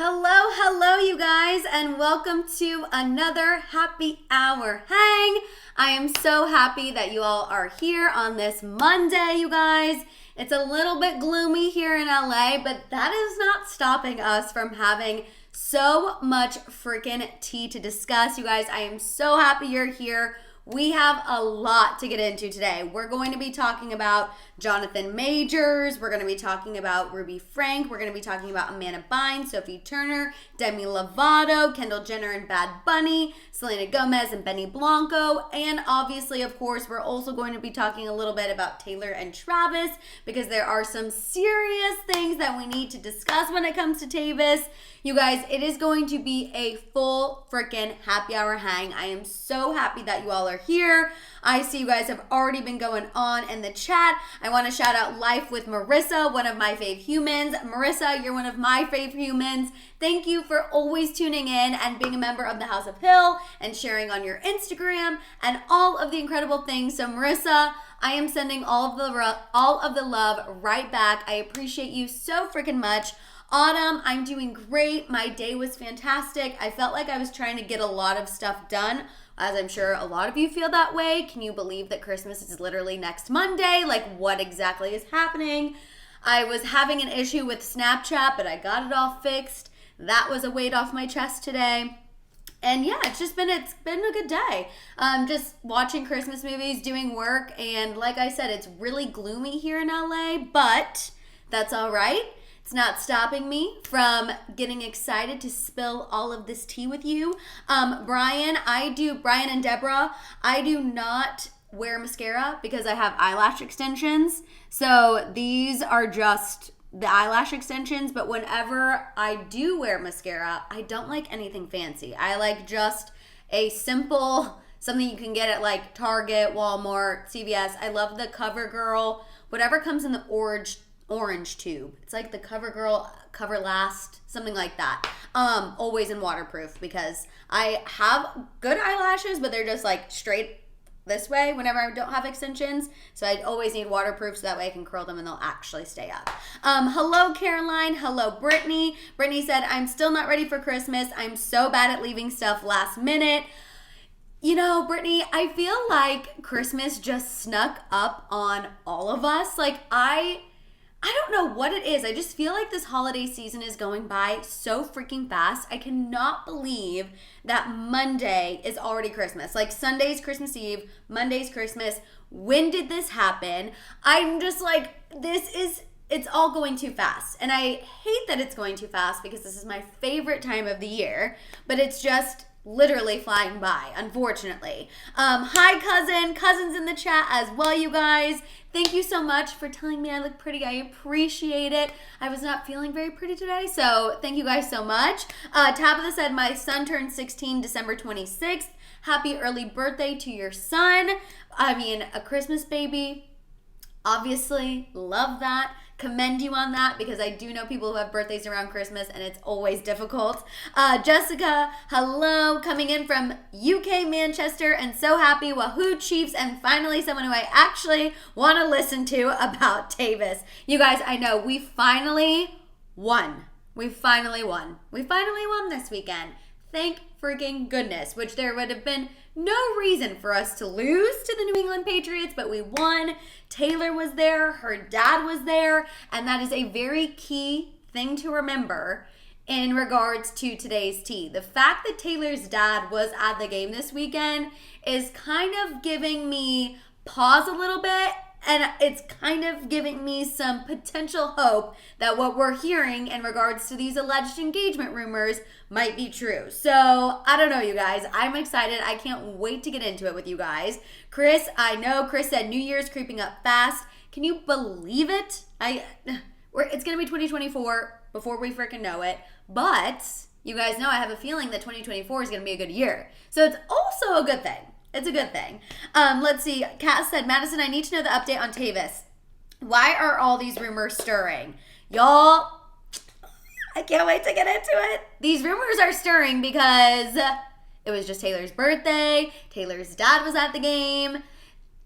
Hello, you guys, and welcome to another happy hour hang. I am so happy that you all are here on this Monday, you guys. It's a little bit gloomy here in LA, but that is not stopping us from having so much freaking tea to discuss. You guys, I am so happy you're here. We have a lot to get into today. We're going to be talking about Jonathan Majors. We're going to be talking about Ruby Franke. We're going to be talking about Amanda Bynes, Sophie Turner, Demi Lovato, Kendall Jenner and Bad Bunny, Selena Gomez and Blanco. And obviously, of course, we're also going to be talking a little bit about Taylor and Travis because there are some serious things that we need to discuss when it comes to Tavis. You guys, it is going to be a full freaking happy hour hang. I am so happy that you all are here. I see you guys have already been going on in the chat. I want to shout out Life with Marissa, one of my fave humans. Marissa, you're one of my fave humans. Thank you for always tuning in and being a member of the House of Hill and sharing on your Instagram and all of the incredible things. So Marissa, I am sending all of the love right back. I appreciate you so freaking much. Autumn, I'm doing great. My day was fantastic. I felt like I was trying to get a lot of stuff done, as I'm sure a lot of you feel that way. Can you believe that Christmas is literally next Monday? Like, what exactly is happening? I was having an issue with Snapchat, but I got it all fixed. That was a weight off my chest today. And yeah, it's been a good day. Just watching Christmas movies, doing work, and like I said, it's really gloomy here in LA, but that's all right. It's not stopping me from getting excited to spill all of this tea with you. Brian and Deborah, I do not wear mascara because I have eyelash extensions. So these are just the eyelash extensions, but whenever I do wear mascara, I don't like anything fancy. I like just a simple, something you can get at like Target, Walmart, CVS. I love the CoverGirl, whatever comes in the orange tube. It's like the CoverGirl Cover Last, something like that. Always in waterproof because I have good eyelashes, but they're just like straight this way whenever I don't have extensions. So I always need waterproof so that way I can curl them and they'll actually stay up. Hello, Caroline. Hello, Brittany. Brittany said, I'm still not ready for Christmas. I'm so bad at leaving stuff last minute. You know, Brittany, I feel like Christmas just snuck up on all of us. Like, I don't know what it is. I just feel like this holiday season is going by so freaking fast. I cannot believe that Monday is already Christmas. Like Sunday's Christmas Eve, Monday's Christmas. When did this happen? I'm just like, it's all going too fast. And I hate that it's going too fast because this is my favorite time of the year. But it's just literally flying by, unfortunately. Hi, cousins in the chat as well, you guys. Thank you so much for telling me I look pretty. I appreciate it. I was not feeling very pretty today, so thank you guys so much. Tabitha said, my son turned 16 December 26th. Happy early birthday to your son. I mean, a Christmas baby. Obviously, love that. Commend you on that because I do know people who have birthdays around Christmas and it's always difficult. Jessica, hello, coming in from UK, Manchester, and so happy. Wahoo, Chiefs, and finally someone who I actually want to listen to about Tavis. You guys, I know we finally won. We finally won this weekend. Thank freaking goodness, which there would have been no reason for us to lose to the New England Patriots, but we won. Taylor was there, her dad was there, and that is a very key thing to remember in regards to today's tea. The fact that Taylor's dad was at the game this weekend is kind of giving me pause a little bit, and it's kind of giving me some potential hope that what we're hearing in regards to these alleged engagement rumors might be true. So, I don't know, you guys. I'm excited. I can't wait to get into it with you guys. Chris, I know Chris said New Year's creeping up fast. Can you believe it? It's going to be 2024 before we freaking know it. But you guys know I have a feeling that 2024 is going to be a good year. So, it's also a good thing. It's a good thing. Let's see. Kat said, Madison, I need to know the update on Tavis. Why are all these rumors stirring? Y'all, I can't wait to get into it. These rumors are stirring because it was just Taylor's birthday. Taylor's dad was at the game.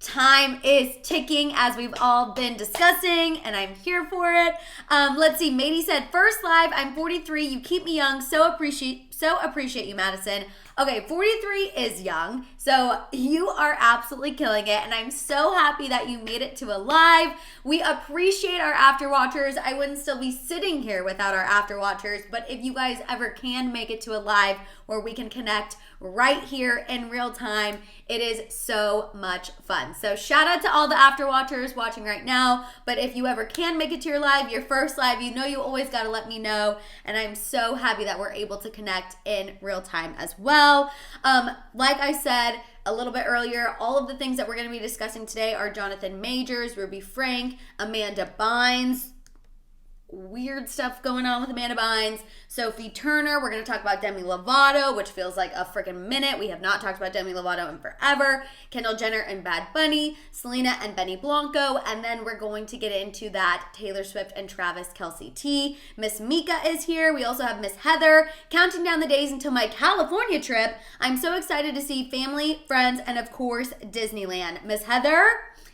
Time is ticking, as we've all been discussing, and I'm here for it. Let's see. Mady said, first live. I'm 43. You keep me young. So appreciate you, Madison. Okay, 43 is young, so you are absolutely killing it, and I'm so happy that you made it to a live. We appreciate our after watchers. I wouldn't still be sitting here without our after watchers, but if you guys ever can make it to a live where we can connect right here in real time, it is so much fun. So shout out to all the after watchers watching right now, but if you ever can make it to your live, your first live, you know you always got to let me know, and I'm so happy that we're able to connect in real time as well. Like I said a little bit earlier, all of the things that we're going to be discussing today are Jonathan Majors, Ruby Franke, Amanda Bynes. Weird stuff going on with Amanda Bynes. Sophie Turner. We're going to talk about Demi Lovato, which feels like a freaking minute. We have not talked about Demi Lovato in forever. Kendall Jenner and Bad Bunny. Selena and Blanco. And then we're going to get into that Taylor Swift and Travis Kelce tea. Miss Mika is here. We also have Miss Heather. Counting down the days until my California trip. I'm so excited to see family, friends, and of course, Disneyland. Miss Heather,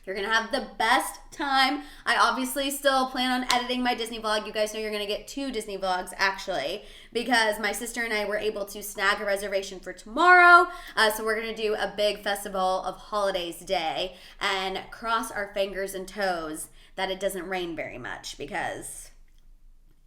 you're going to have the best time. I obviously still plan on editing my Disney vlog. You guys know you're going to get 2 Disney vlogs, actually, because my sister and I were able to snag a reservation for tomorrow. So we're going to do a big Festival of Holidays day and cross our fingers and toes that it doesn't rain very much, because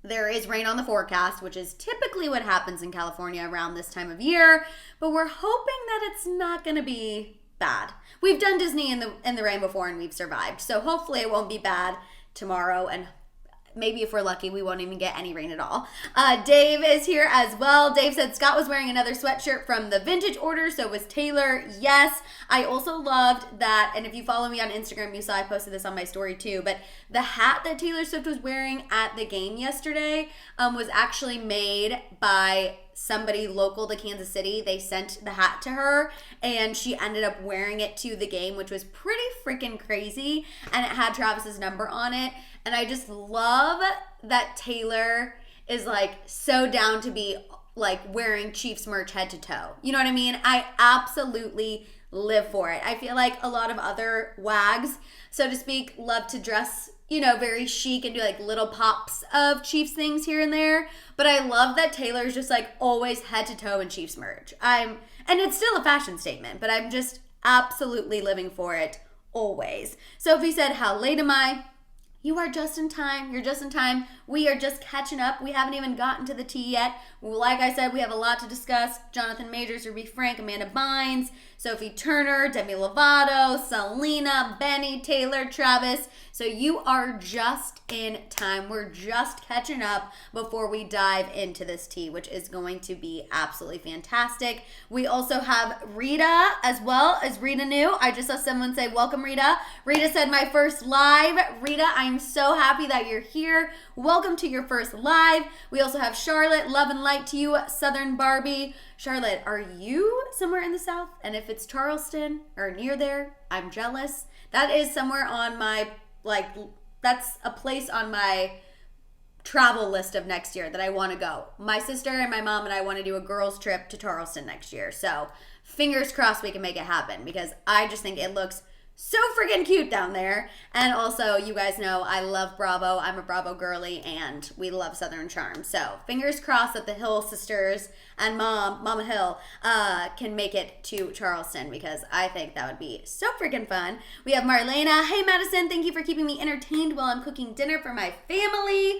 there is rain on the forecast, which is typically what happens in California around this time of year. But we're hoping that it's not going to be bad. We've done Disney in the rain before and we've survived. So hopefully it won't be bad tomorrow, and maybe if we're lucky, we won't even get any rain at all. Dave is here as well. Dave said Scott was wearing another sweatshirt from the vintage order, so was Taylor. Yes, I also loved that, and if you follow me on Instagram, you saw I posted this on my story too, but the hat that Taylor Swift was wearing at the game yesterday was actually made by somebody local to Kansas City. They sent the hat to her and she ended up wearing it to the game, which was pretty freaking crazy, and it had Travis's number on it. And I just love that Taylor is like so down to be like wearing Chiefs merch head to toe. You know what I mean? I absolutely live for it. I feel like a lot of other wags, so to speak, love to dress, you know, very chic and do like little pops of Chiefs things here and there. But I love that Taylor's just like always head to toe in Chiefs merch. And it's still a fashion statement, but I'm just absolutely living for it always. Sophie said, how late am I? You are just in time. You're just in time. We are just catching up. We haven't even gotten to the tea yet. Like I said, we have a lot to discuss. Jonathan Majors, Ruby Franke, Amanda Bynes, Sophie Turner, Demi Lovato, Selena, Benny, Taylor, Travis. So you are just in time. We're just catching up before we dive into this tea, which is going to be absolutely fantastic. We also have Rita as well. As Rita new? I just saw someone say, welcome, Rita. Rita said, my first live. Rita, I'm so happy that you're here. Welcome to your first live. We also have Charlotte. Love and light to you, Southern Barbie. Charlotte, are you somewhere in the South? And if it's Charleston or near there, I'm jealous. That is somewhere on my, that's a place on my travel list of next year that I want to go. My sister and my mom and I want to do a girls trip to Charleston next year. So fingers crossed we can make it happen, because I just think it looks so freaking cute down there. And also, you guys know I love Bravo. I'm a Bravo girly, and we love Southern charm. So fingers crossed that the Hill sisters and Mama Hill can make it to Charleston, because I think that would be so freaking fun. We have Marlena. Hey, Madison, thank you for keeping me entertained while I'm cooking dinner for my family.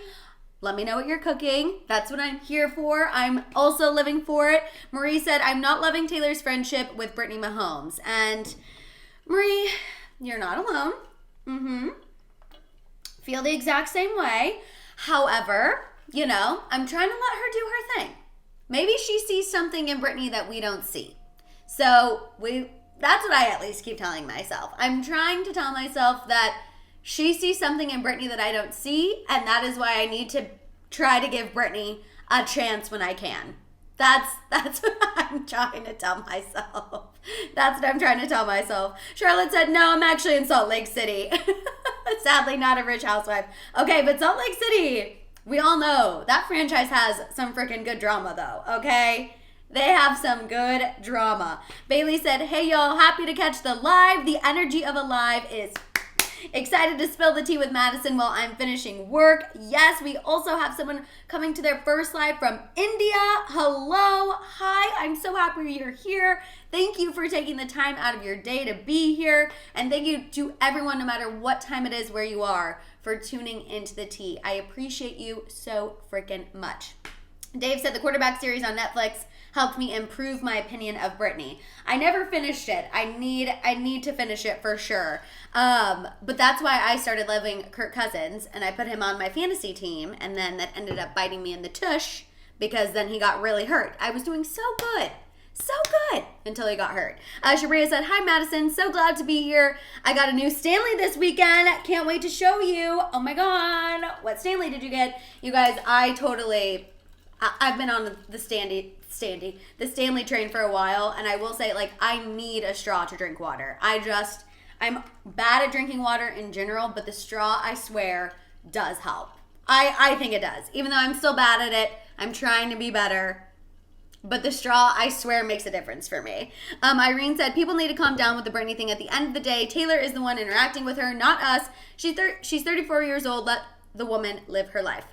Let me know what you're cooking. That's what I'm here for. I'm also living for it. Marie said, I'm not loving Taylor's friendship with Brittany Mahomes. And Marie, you're not alone. Feel the exact same way. However, you know, I'm trying to let her do her thing. Maybe she sees something in Brittany that we don't see. So that's what I at least keep telling myself. I'm trying to tell myself that she sees something in Brittany that I don't see, and that is why I need to try to give Brittany a chance when I can. That's what I'm trying to tell myself. That's what I'm trying to tell myself. Charlotte said, no, I'm actually in Salt Lake City. Sadly, not a rich housewife. Okay, but Salt Lake City, we all know that franchise has some freaking good drama, though, okay? They have some good drama. Bailey said, hey y'all, happy to catch the live. The energy of a live is excited to spill the tea with Madison while I'm finishing work. Yes, we also have someone coming to their first live from India. Hello. Hi, I'm so happy you're here. Thank you for taking the time out of your day to be here. And thank you to everyone, no matter what time it is where you are, for tuning into the tea. I appreciate you so freaking much. Dave said the quarterback series on Netflix helped me improve my opinion of Britney. I never finished it. I need to finish it for sure. But that's why I started loving Kirk Cousins, and I put him on my fantasy team, and then that ended up biting me in the tush because then he got really hurt. I was doing so good until he got hurt. Shabria said, hi Madison, so glad to be here. I got a new Stanley this weekend. Can't wait to show you. Oh my God, what Stanley did you get? You guys, I've been on the Stanley train for a while, and I will say, like, I need a straw to drink water. I'm bad at drinking water in general, but the straw, I swear, does help. I think it does. Even though I'm still bad at it, I'm trying to be better. But the straw, I swear, makes a difference for me. Irene said, people need to calm down with the Britney thing. At the end of the day, Taylor is the one interacting with her, not us. She's 34 years old. Let the woman live her life.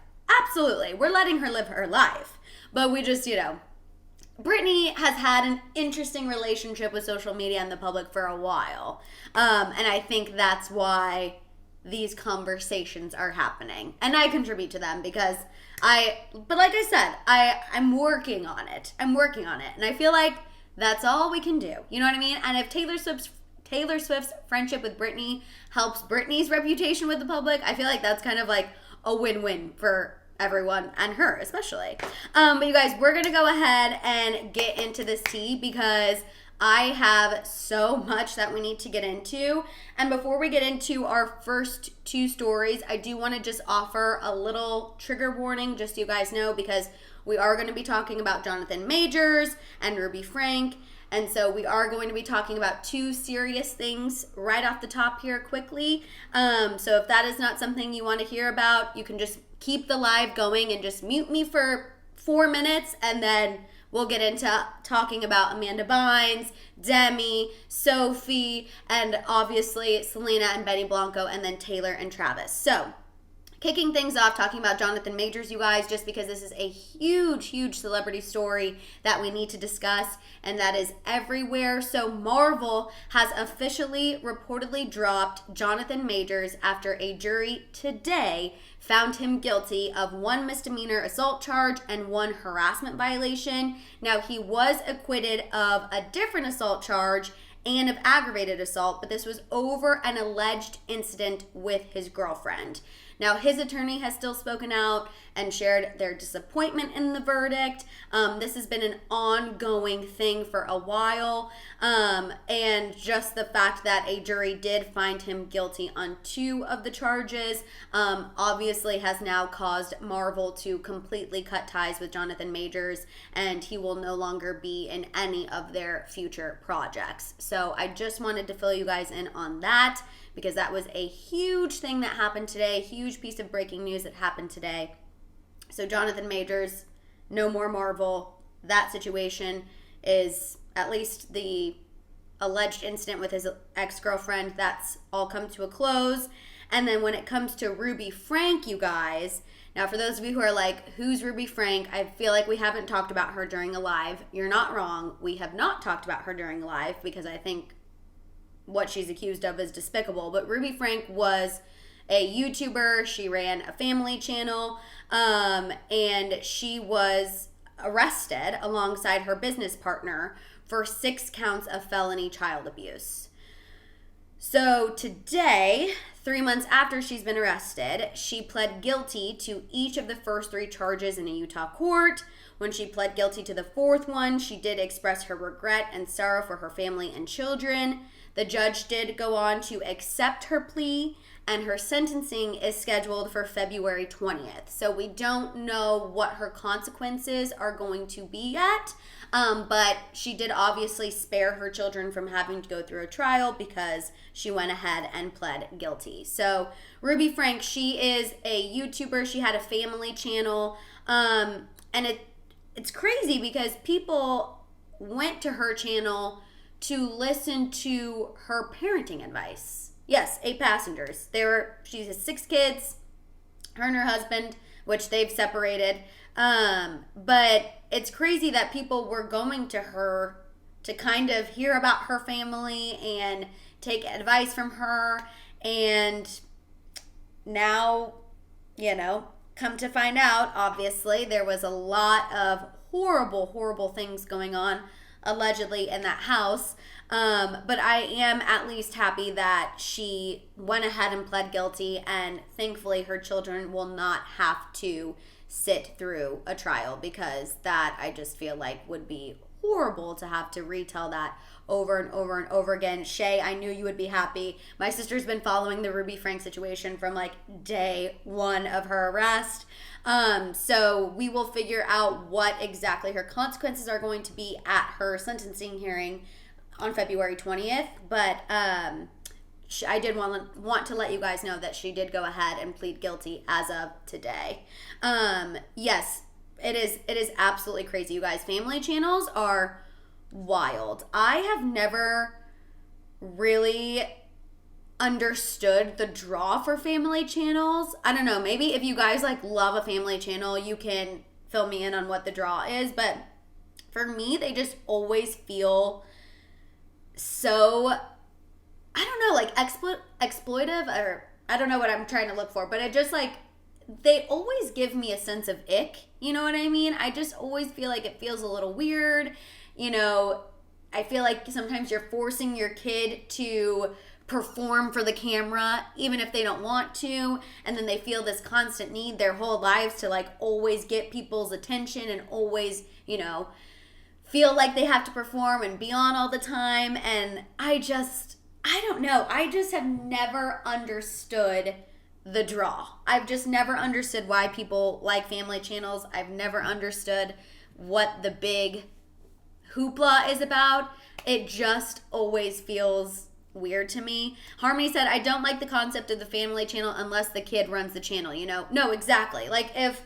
Absolutely. We're letting her live her life. But we just, Britney has had an interesting relationship with social media and the public for a while. And I think that's why these conversations are happening. And I contribute to them because but like I said, I'm working on it. And I feel like that's all we can do. You know what I mean? And if Taylor Swift's friendship with Britney helps Britney's reputation with the public, I feel like that's kind of like a win-win for everyone and her especially. But you guys, we're gonna go ahead and get into this tea because I have so much that we need to get into. And before we get into our first two stories, I do want to just offer a little trigger warning, just so you guys know, because we are going to be talking about Jonathan Majors and Ruby Franke. And so we are going to be talking about two serious things right off the top here quickly. So if that is not something you want to hear about, you can just keep the live going and just mute me for 4 minutes, and then we'll get into talking about Amanda Bynes, Demi, Sophie, and obviously Selena and Benny Blanco, and then Taylor and Travis. So, kicking things off, talking about Jonathan Majors, you guys, just because this is a huge celebrity story that we need to discuss, and that is everywhere. So Marvel has officially reportedly dropped Jonathan Majors after a jury today found him guilty of 1 misdemeanor assault charge and 1 harassment violation. Now, he was acquitted of a different assault charge and of aggravated assault, but this was over an alleged incident with his girlfriend. Now, his attorney has still spoken out and shared their disappointment in the verdict. This has been an ongoing thing for a while. And just the fact that a jury did find him guilty on 2 of the charges obviously has now caused Marvel to completely cut ties with Jonathan Majors, and he will no longer be in any of their future projects. So I just wanted to fill you guys in on that, because that was a huge thing that happened today, huge piece of breaking news that happened today. So Jonathan Majors, no more Marvel. That situation is, at least the alleged incident with his ex-girlfriend, that's all come to a close. And then when it comes to Ruby Franke, you guys, now for those of you who are like, who's Ruby Franke? I feel like we haven't talked about her during a live. You're not wrong. We have not talked about her during a live because I think what she's accused of is despicable. But Ruby Franke was a YouTuber. She ran a family channel, and she was arrested alongside her business partner for 6 counts of felony child abuse. So today, 3 months after she's been arrested, she pled guilty to each of the first 3 charges in a Utah court. When she pled guilty to the 4th one, she did express her regret and sorrow for her family and children. The judge did go on to accept her plea, and her sentencing is scheduled for February 20th. So we don't know what her consequences are going to be yet, but she did obviously spare her children from having to go through a trial because she went ahead and pled guilty. So Ruby Franke, she is a YouTuber. She had a family channel, and it's crazy because people went to her channel to listen to her parenting advice. Yes, 8 passengers. She has 6 kids, her and her husband, which they've separated. But it's crazy that people were going to her to kind of hear about her family and take advice from her. And now, come to find out, obviously, there was a lot of horrible, horrible things going on, allegedly, in that house. But I am at least happy that she went ahead and pled guilty, and thankfully her children will not have to sit through a trial, because that, I just feel like, would be horrible to have to retell that over and over and over again. Shay, I knew you would be happy. My sister's been following the Ruby Frank situation from like day 1 of her arrest. So we will figure out what exactly her consequences are going to be at her sentencing hearing on February 20th. But I did want to let you guys know that she did go ahead and plead guilty as of today. Yes, it is absolutely crazy, you guys. Family channels are wild. I have never really understood the draw for family channels. I don't know, maybe if you guys like love a family channel, you can fill me in on what the draw is, but for me, they just always feel so, I don't know, like exploitive, or I don't know what I'm trying to look for, but it just like, they always give me a sense of ick, you know what I mean? I just always feel like it feels a little weird. I feel like sometimes you're forcing your kid to perform for the camera, even if they don't want to, and then they feel this constant need their whole lives to like always get people's attention and always, feel like they have to perform and be on all the time. And I don't know. I just have never understood the draw. I've just never understood why people like family channels. I've never understood what the big hoopla is about. It just always feels weird to me. Harmony said, I don't like the concept of the family channel unless the kid runs the channel, No, exactly. Like if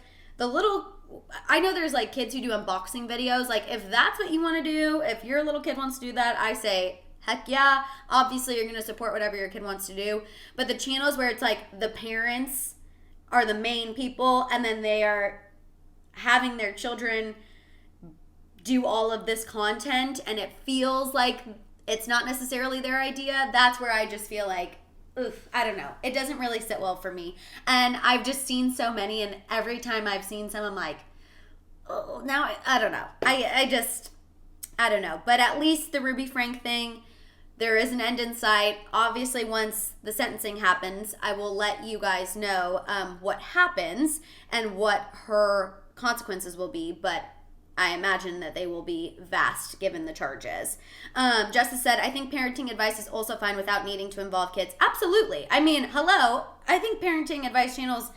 I know there's like kids who do unboxing videos. Like if that's what you want to do, if your little kid wants to do that, I say, heck yeah. Obviously you're going to support whatever your kid wants to do. But the channels where it's like the parents are the main people and then they are having their children do all of this content and it feels like it's not necessarily their idea, that's where I just feel like, oof, I don't know. It doesn't really sit well for me. And I've just seen so many, and every time I've seen some, I'm like, oh, now I don't know. I don't know. But at least the Ruby Frank thing, there is an end in sight. Obviously, once the sentencing happens, I will let you guys know what happens and what her consequences will be. But I imagine that they will be vast given the charges. Justice said, I think parenting advice is also fine without needing to involve kids. Absolutely. I mean, hello. I think parenting advice channels,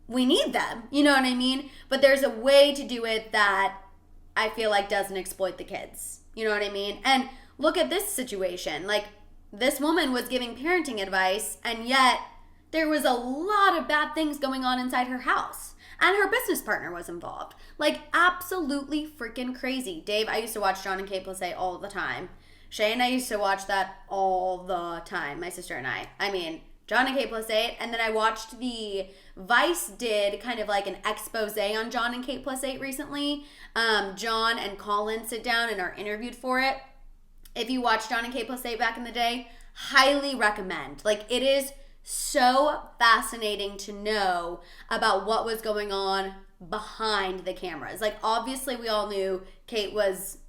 we need them. You know what I mean? But there's a way to do it that I feel like doesn't exploit the kids. You know what I mean? And look at this situation. Like, this woman was giving parenting advice, and yet there was a lot of bad things going on inside her house. And her business partner was involved. Like, absolutely freaking crazy. Dave, I used to watch John and Kate Plea all the time. Shay and I used to watch that all the time, my sister and I. I mean, John and Kate Plea, and then I watched Vice did kind of like an expose on John and Kate Plea recently. John and Colin sit down and are interviewed for it. If you watched John and Kate Plea back in the day, highly recommend. Like, it is so fascinating to know about what was going on behind the cameras. Like, obviously we all knew Kate was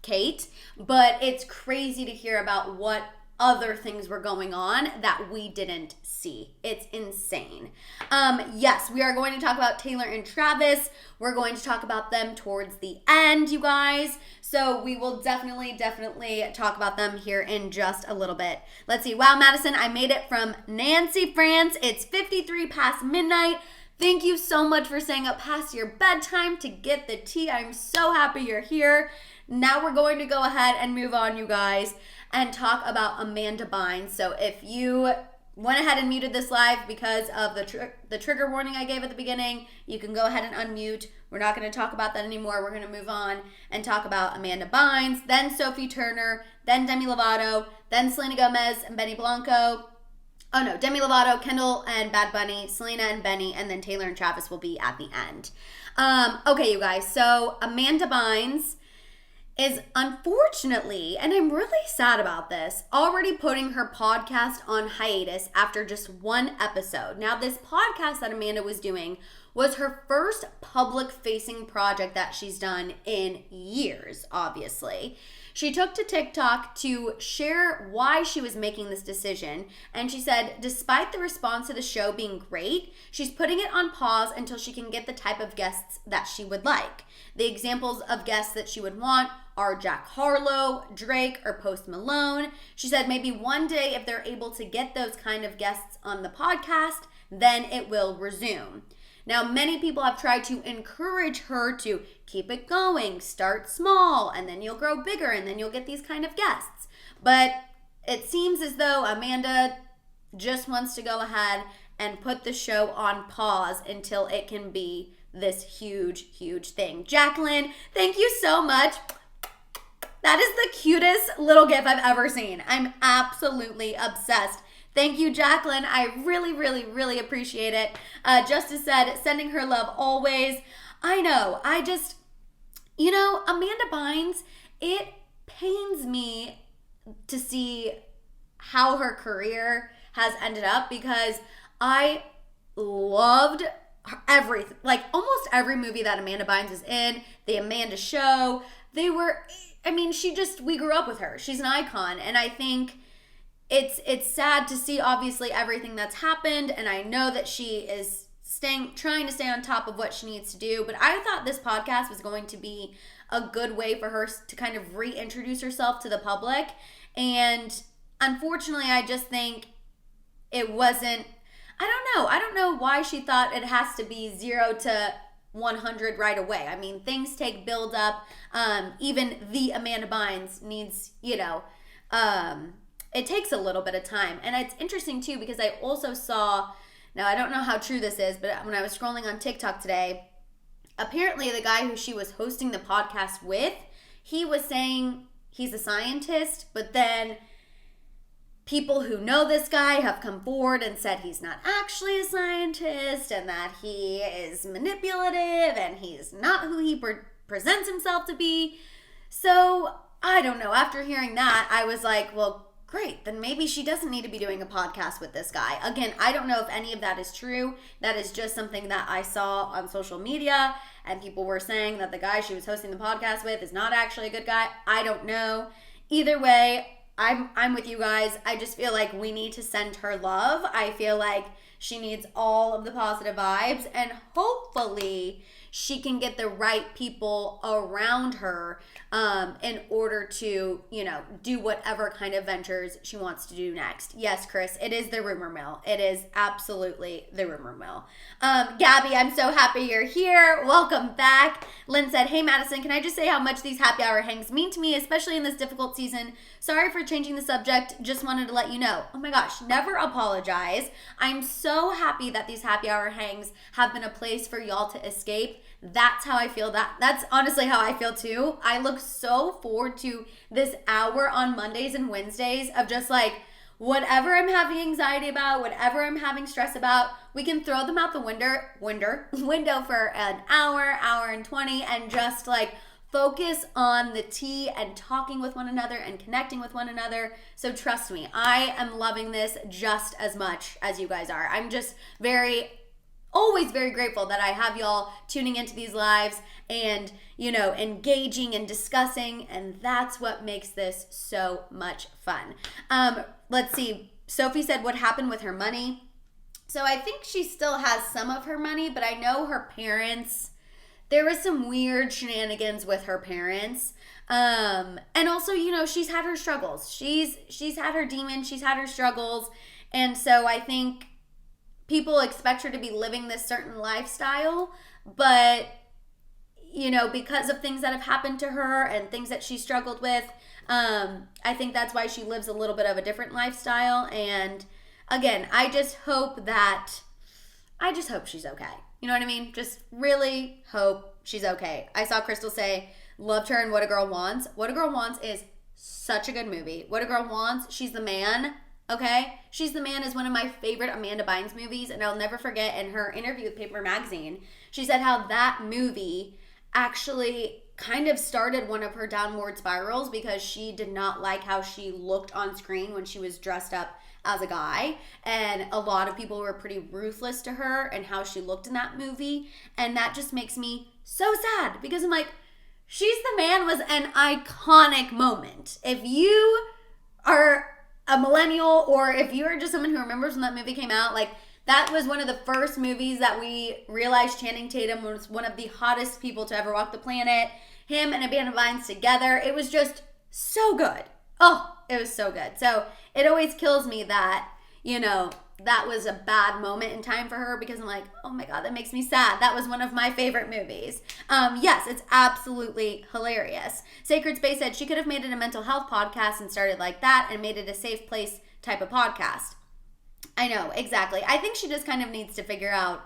Kate, but it's crazy to hear about what other things were going on that we didn't see. It's insane. Yes, we are going to talk about Taylor and Travis. We're going to talk about them towards the end, you guys. So we will definitely talk about them here in just a little bit. Let's see. Wow, Madison, I made it from Nancy, France. It's 53 past midnight. Thank you so much for staying up past your bedtime to get the tea. I'm so happy you're here. Now we're going to go ahead and move on, you guys, and talk about Amanda Bynes. So if you went ahead and muted this live because of the trigger warning I gave at the beginning. You can go ahead and unmute. We're not going to talk about that anymore. We're going to move on and talk about Amanda Bynes, then Sophie Turner, then Demi Lovato, then Selena Gomez and Benny Blanco. Oh no, Demi Lovato, Kendall and Bad Bunny, Selena and Benny, and then Taylor and Travis will be at the end. Okay, you guys, so Amanda Bynes is unfortunately, and I'm really sad about this, already putting her podcast on hiatus after just one episode. Now, this podcast that Amanda was doing was her first public-facing project that she's done in years, obviously. She took to TikTok to share why she was making this decision, and she said, despite the response to the show being great, she's putting it on pause until she can get the type of guests that she would like. The examples of guests that she would want are Jack Harlow, Drake, or Post Malone. She said maybe one day if they're able to get those kind of guests on the podcast, then it will resume. Now, many people have tried to encourage her to keep it going, start small, and then you'll grow bigger, and then you'll get these kind of guests. But it seems as though Amanda just wants to go ahead and put the show on pause until it can be this huge, huge thing. Jacqueline, thank you so much. That is the cutest little gif I've ever seen. I'm absolutely obsessed. Thank you, Jacqueline. I really, really, really appreciate it. Justice said, sending her love always. I know. Amanda Bynes, it pains me to see how her career has ended up because I loved everything. Like almost every movie that Amanda Bynes is in, The Amanda Show, we grew up with her. She's an icon. And I think it's sad to see obviously everything that's happened, and I know that she is trying to stay on top of what she needs to do, but I thought this podcast was going to be a good way for her to kind of reintroduce herself to the public, and unfortunately I just think it wasn't. I don't know why she thought it has to be 0 to 100 right away. I mean, things take build up. Even the Amanda Bynes needs, it takes a little bit of time. And it's interesting too because I also saw, now I don't know how true this is, but when I was scrolling on TikTok today, apparently the guy who she was hosting the podcast with, he was saying he's a scientist, but then people who know this guy have come forward and said he's not actually a scientist and that he is manipulative and he's not who he presents himself to be. So I don't know. After hearing that, I was like, well, great, then maybe she doesn't need to be doing a podcast with this guy. Again, I don't know if any of that is true. That is just something that I saw on social media, and people were saying that the guy she was hosting the podcast with is not actually a good guy. I don't know. Either way, I'm with you guys. I just feel like we need to send her love. I feel like she needs all of the positive vibes, and hopefully she can get the right people around her in order to, do whatever kind of ventures she wants to do next. Yes, Chris, it is the rumor mill. It is absolutely the rumor mill. Gabby, I'm so happy you're here. Welcome back. Lynn said, hey, Madison, can I just say how much these happy hour hangs mean to me, especially in this difficult season? Sorry for changing the subject. Just wanted to let you know. Oh my gosh, never apologize. I'm so happy that these happy hour hangs have been a place for y'all to escape. That's how I feel. That's honestly how I feel too. I look so forward to this hour on Mondays and Wednesdays of just like whatever I'm having anxiety about, whatever I'm having stress about, we can throw them out the window for an hour and 20 and just like focus on the tea and talking with one another and connecting with one another. So trust me, I am loving this just as much as you guys are. I'm just always very grateful that I have y'all tuning into these lives and, engaging and discussing, and that's what makes this so much fun. Let's see. Sophie said, what happened with her money? So I think she still has some of her money, but I know her parents, there was some weird shenanigans with her parents. And also, she's had her struggles. She's had her demons, she's had her struggles. And so I think people expect her to be living this certain lifestyle, but, because of things that have happened to her and things that she struggled with, I think that's why she lives a little bit of a different lifestyle. And again, I just hope she's okay. You know what I mean? Just really hope she's okay. I saw Crystal say, loved her in What a Girl Wants. What a Girl Wants is such a good movie. What a Girl Wants, She's the Man, okay? She's the Man is one of my favorite Amanda Bynes movies, and I'll never forget in her interview with Paper Magazine, she said how that movie actually kind of started one of her downward spirals because she did not like how she looked on screen when she was dressed up as a guy, and a lot of people were pretty ruthless to her and how she looked in that movie, and that just makes me so sad because I'm like, She's the Man was an iconic moment. If you are a millennial or if you're just someone who remembers when that movie came out, like that was one of the first movies that we realized Channing Tatum was one of the hottest people to ever walk the planet. Him and Amanda Bynes together, it was just so good. Oh, it was so good. So it always kills me that, that was a bad moment in time for her because I'm like, oh my God, that makes me sad. That was one of my favorite movies. Yes, it's absolutely hilarious. Sacred Space said she could have made it a mental health podcast and started like that and made it a safe place type of podcast. I know, exactly. I think she just kind of needs to figure out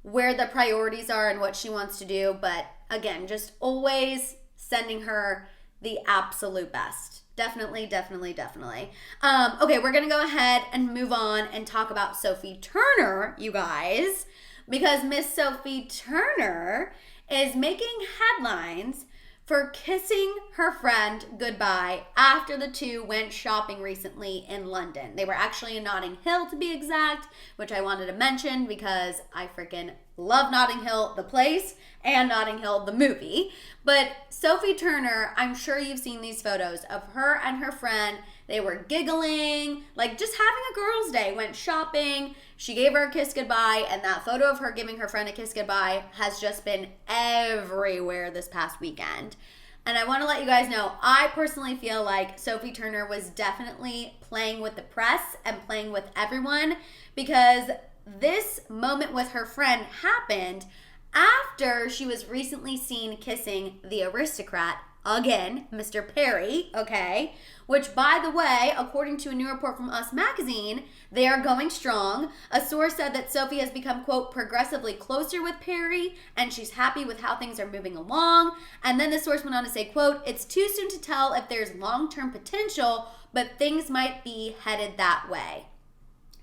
where the priorities are and what she wants to do. But again, just always sending her the absolute best. Definitely. Okay, we're going to go ahead and move on and talk about Sophie Turner, you guys, because Miss Sophie Turner is making headlines for kissing her friend goodbye after the two went shopping recently in London. They were actually in Notting Hill to be exact, which I wanted to mention because I freaking love Notting Hill, the place, and Notting Hill, the movie. But Sophie Turner, I'm sure you've seen these photos of her and her friend. They were giggling, like just having a girls' day, went shopping. She gave her a kiss goodbye, and that photo of her giving her friend a kiss goodbye has just been everywhere this past weekend. And I want to let you guys know, I personally feel like Sophie Turner was definitely playing with the press and playing with everyone because this moment with her friend happened after she was recently seen kissing the aristocrat, again, Mr. Perry, okay? Which, by the way, according to a new report from Us Magazine, they are going strong. A source said that Sophie has become, quote, progressively closer with Perry, and she's happy with how things are moving along. And then the source went on to say, quote, it's too soon to tell if there's long-term potential, but things might be headed that way.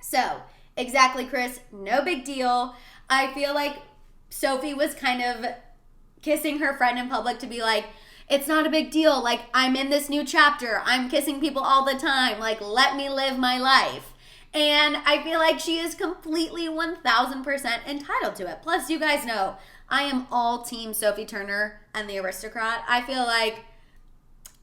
So, exactly, Chris, no big deal. I feel like Sophie was kind of kissing her friend in public to be like, it's not a big deal. Like, I'm in this new chapter. I'm kissing people all the time. Like, let me live my life. And I feel like she is completely 1000% entitled to it. Plus, you guys know, I am all team Sophie Turner and the aristocrat. I feel like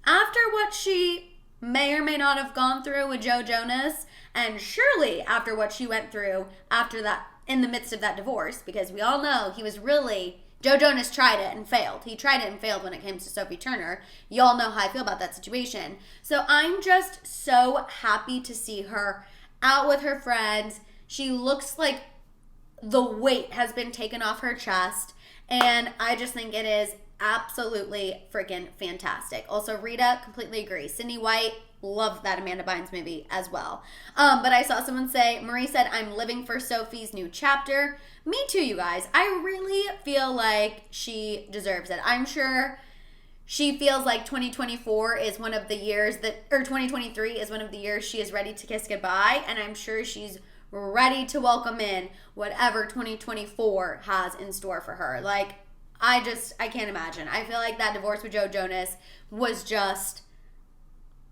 after what she may or may not have gone through with Joe Jonas, and surely after what she went through after that, in the midst of that divorce, because we all know he was really... Joe Jonas tried it and failed. He tried it and failed when it came to Sophie Turner. Y'all know how I feel about that situation. So I'm just so happy to see her out with her friends. She looks like the weight has been taken off her chest. And I just think it is absolutely freaking fantastic. Also, Rita, completely agree. Sydney White, loved that Amanda Bynes movie as well. But I saw someone say, Marie said, I'm living for Sophie's new chapter. Me too, you guys. I really feel like she deserves it. I'm sure she feels like 2024 is one of the years that, or 2023 is one of the years she is ready to kiss goodbye. And I'm sure she's ready to welcome in whatever 2024 has in store for her. Like, I can't imagine. I feel like that divorce with Joe Jonas was just,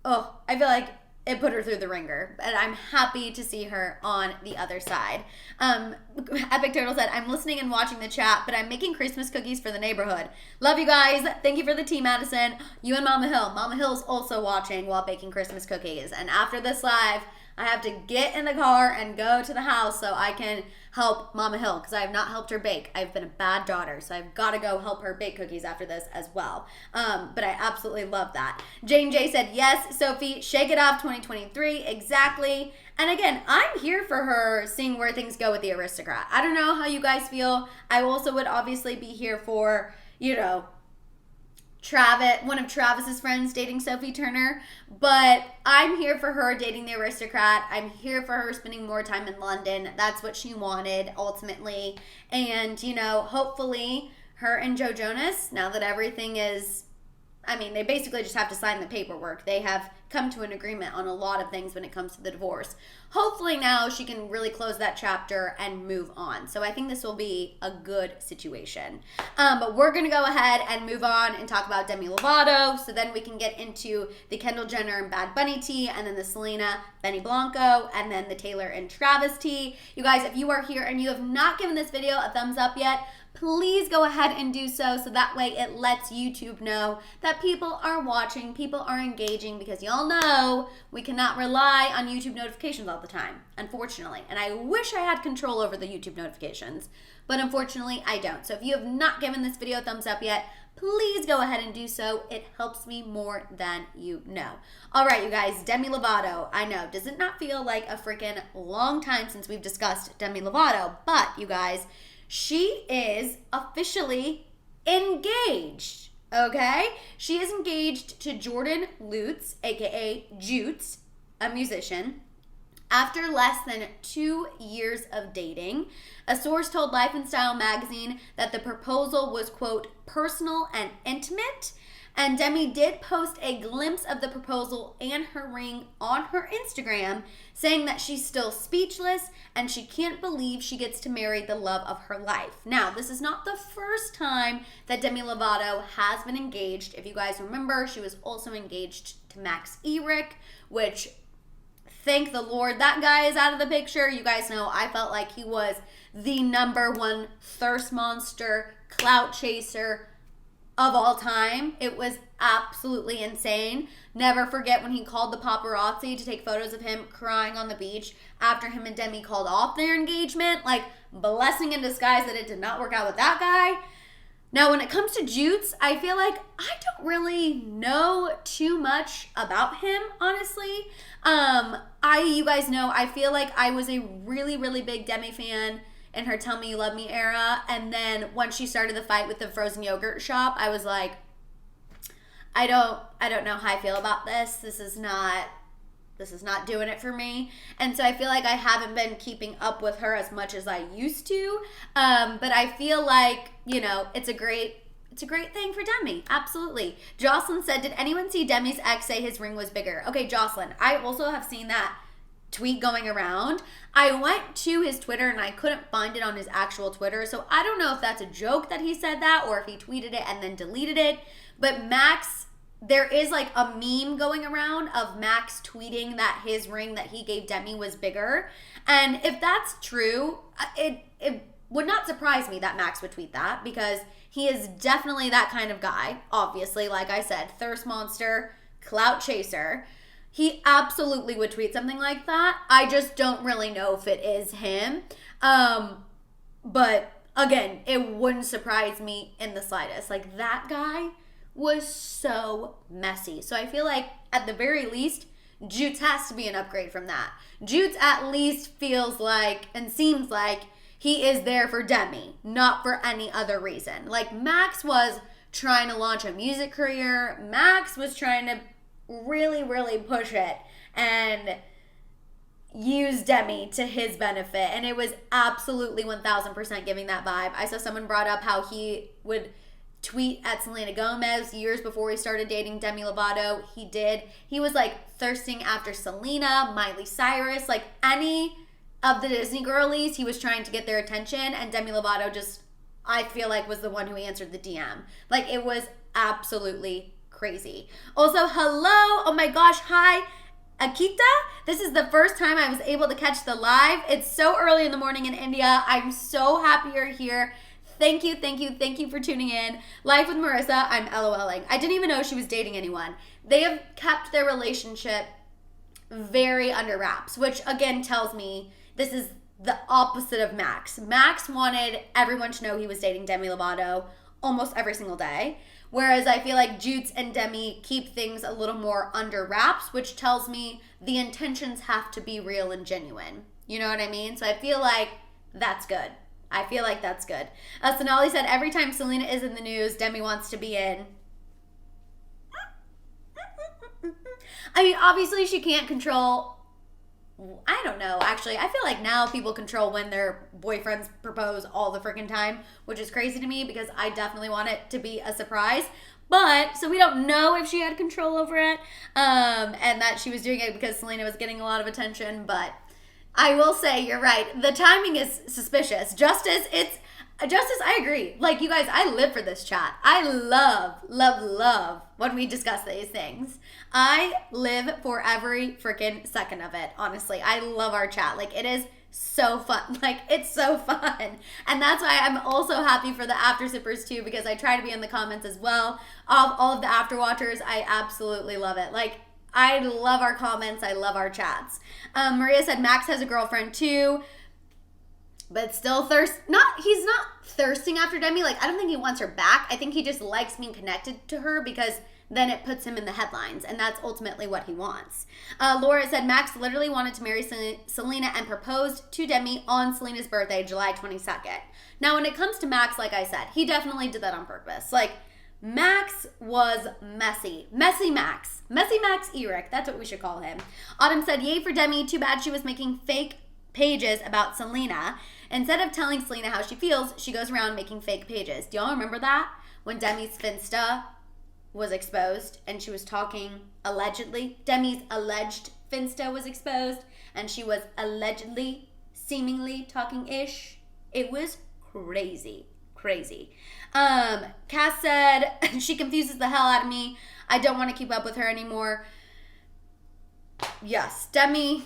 I feel like it put her through the ringer. And I'm happy to see her on the other side. Epic Turtle said, I'm listening and watching the chat, but I'm making Christmas cookies for the neighborhood. Love you guys. Thank you for the tea, Madison. You and Mama Hill. Mama Hill's also watching while baking Christmas cookies. And after this live, I have to get in the car and go to the house so I can help Mama Hill because I have not helped her bake. I've been a bad daughter, so I've got to go help her bake cookies after this as well. But I absolutely love that. Jane J said, yes, Sophie, shake it off 2023. Exactly. And again, I'm here for her seeing where things go with the aristocrat. I don't know how you guys feel. I also would obviously be here for, one of Travis's friends dating Sophie Turner, but I'm here for her dating the aristocrat. I'm here for her spending more time in London. That's what she wanted ultimately. And, hopefully her and Joe Jonas, now that everything is, they basically just have to sign the paperwork. They have come to an agreement on a lot of things when it comes to the divorce. Hopefully now she can really close that chapter and move on. So I think this will be a good situation. But we're going to go ahead and move on and talk about Demi Lovato. So then we can get into the Kendall Jenner and Bad Bunny tea, and then the Selena, Benny Blanco, and then the Taylor and Travis tea. You guys, if you are here and you have not given this video a thumbs up yet, please go ahead and do so that way it lets YouTube know that people are watching, people are engaging, because y'all know we cannot rely on YouTube notifications all the time, unfortunately. And I wish I had control over the YouTube notifications, but unfortunately I don't. So if you have not given this video a thumbs up yet, please go ahead and do so. It helps me more than you know. All right, you guys, Demi Lovato. I know, does it not feel like a freaking long time since we've discussed Demi Lovato? But you guys, she is officially engaged, okay? She is engaged to Jordan Lutz, aka Jutes, a musician, after less than 2 years of dating. A source told Life and Style magazine that the proposal was, quote, personal and intimate. And Demi did post a glimpse of the proposal and her ring on her Instagram, saying that she's still speechless and she can't believe she gets to marry the love of her life. Now, this is not the first time that Demi Lovato has been engaged. If you guys remember, she was also engaged to Max Eric, which, thank the Lord, that guy is out of the picture. You guys know I felt like he was the #1 thirst monster, clout chaser of all time. It was absolutely insane. Never forget when he called the paparazzi to take photos of him crying on the beach after him and Demi called off their engagement. Like, blessing in disguise that it did not work out with that guy. Now, when it comes to Jutes, I feel like I don't really know too much about him, honestly. You guys know, I feel like I was a really, really big Demi fan in her Tell Me You Love Me era, and then once she started the fight with the frozen yogurt shop, I was like, I don't know how I feel about this. This is not doing it for me. And so I feel like I haven't been keeping up with her as much as I used to. But I feel like, it's a great thing for Demi. Absolutely. Jocelyn said, did anyone see Demi's ex say his ring was bigger? Okay, Jocelyn, I also have seen that tweet going around. I went to his Twitter and I couldn't find it on his actual Twitter. So I don't know if that's a joke that he said that or if he tweeted it and then deleted it. But Max, there is like a meme going around of Max tweeting that his ring that he gave Demi was bigger. And if that's true, it would not surprise me that Max would tweet that, because he is definitely that kind of guy. Obviously, like I said, thirst monster, clout chaser. He absolutely would tweet something like that. I just don't really know if it is him. But again, it wouldn't surprise me in the slightest. Like, that guy was so messy. So I feel like at the very least, Jutes has to be an upgrade from that. Jutes at least feels like and seems like he is there for Demi, not for any other reason. Like, Max was trying to launch a music career. Max was trying to really, really push it and use Demi to his benefit. And it was absolutely 1000% giving that vibe. I saw someone brought up how he would tweet at Selena Gomez years before he started dating Demi Lovato. He was like thirsting after Selena, Miley Cyrus, like any of the Disney girlies. He was trying to get their attention, and Demi Lovato just, I feel like, was the one who answered the DM. Like, it was absolutely crazy. Also, hello, oh my gosh, hi, Akita. This is the first time I was able to catch the live. It's so early in the morning in India. I'm so happy you're here. Thank you for tuning in. Life with Marissa, I'm LOLing. I didn't even know she was dating anyone. They have kept their relationship very under wraps, which again tells me this is the opposite of Max. Max wanted everyone to know he was dating Demi Lovato almost every single day. Whereas I feel like Jutes and Demi keep things a little more under wraps, which tells me the intentions have to be real and genuine. You know what I mean? So I feel like that's good. Sonali said, every time Selena is in the news, Demi wants to be in. I mean, obviously she can't control, I don't know, actually. I feel like now people control when their boyfriends propose all the freaking time, which is crazy to me because I definitely want it to be a surprise. But, so we don't know if she had control over it, and that she was doing it because Selena was getting a lot of attention, but I will say, you're right. The timing is suspicious. Justice, I agree. Like, you guys, I live for this chat. I love when we discuss these things. I live for every freaking second of it, honestly. I love our chat. Like, it is so fun. Like, it's so fun. And that's why I'm also happy for the after sippers too, because I try to be in the comments as well. All of the after watchers, I absolutely love it. Like, I love our comments. I love our chats. Maria said Max has a girlfriend too, but still he's not thirsting after Demi. Like, I don't think he wants her back. I think he just likes being connected to her because then it puts him in the headlines, and that's ultimately what he wants. Laura said Max literally wanted to marry Selena and proposed to Demi on Selena's birthday, July 22nd. Now, when it comes to Max, like I said, he definitely did that on purpose. Like, Max was messy. Messy Max. Messy Max Eric. That's what we should call him. Autumn said, yay for Demi. Too bad she was making fake pages about Selena. Instead of telling Selena how she feels, she goes around making fake pages. Do y'all remember that? When Demi's Finsta was exposed and she was talking allegedly. Demi's alleged Finsta was exposed and she was allegedly, seemingly talking ish. It was crazy. Cass said, she confuses the hell out of me. I don't want to keep up with her anymore. Yes, Demi,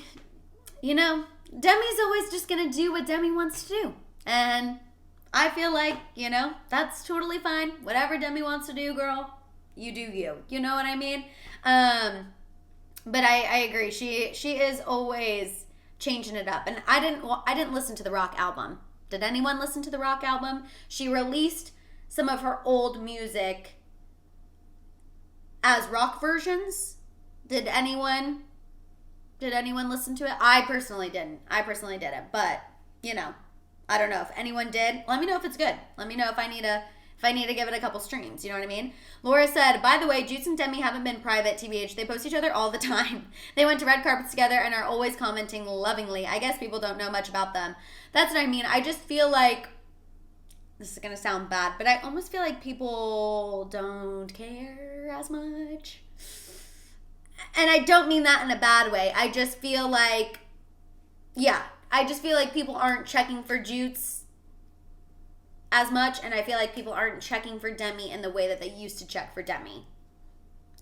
Demi's always just going to do what Demi wants to do. And I feel like, that's totally fine. Whatever Demi wants to do, girl, you do you. You know what I mean? But I agree. She is always changing it up. And I didn't listen to the Rock album. Did anyone listen to the Rock album? She released some of her old music as rock versions. Did anyone listen to it? I personally didn't. But, I don't know if anyone did. Let me know if it's good. Let me know if I need to give it a couple streams. You know what I mean? Laura said, by the way, Jutes and Demi haven't been private, TBH. They post each other all the time. They went to red carpets together and are always commenting lovingly. I guess people don't know much about them. That's what I mean. I just feel like, this is going to sound bad, but I almost feel like people don't care as much. And I don't mean that in a bad way. I just feel like, people aren't checking for Jutes as much, and I feel like people aren't checking for Demi in the way that they used to check for Demi.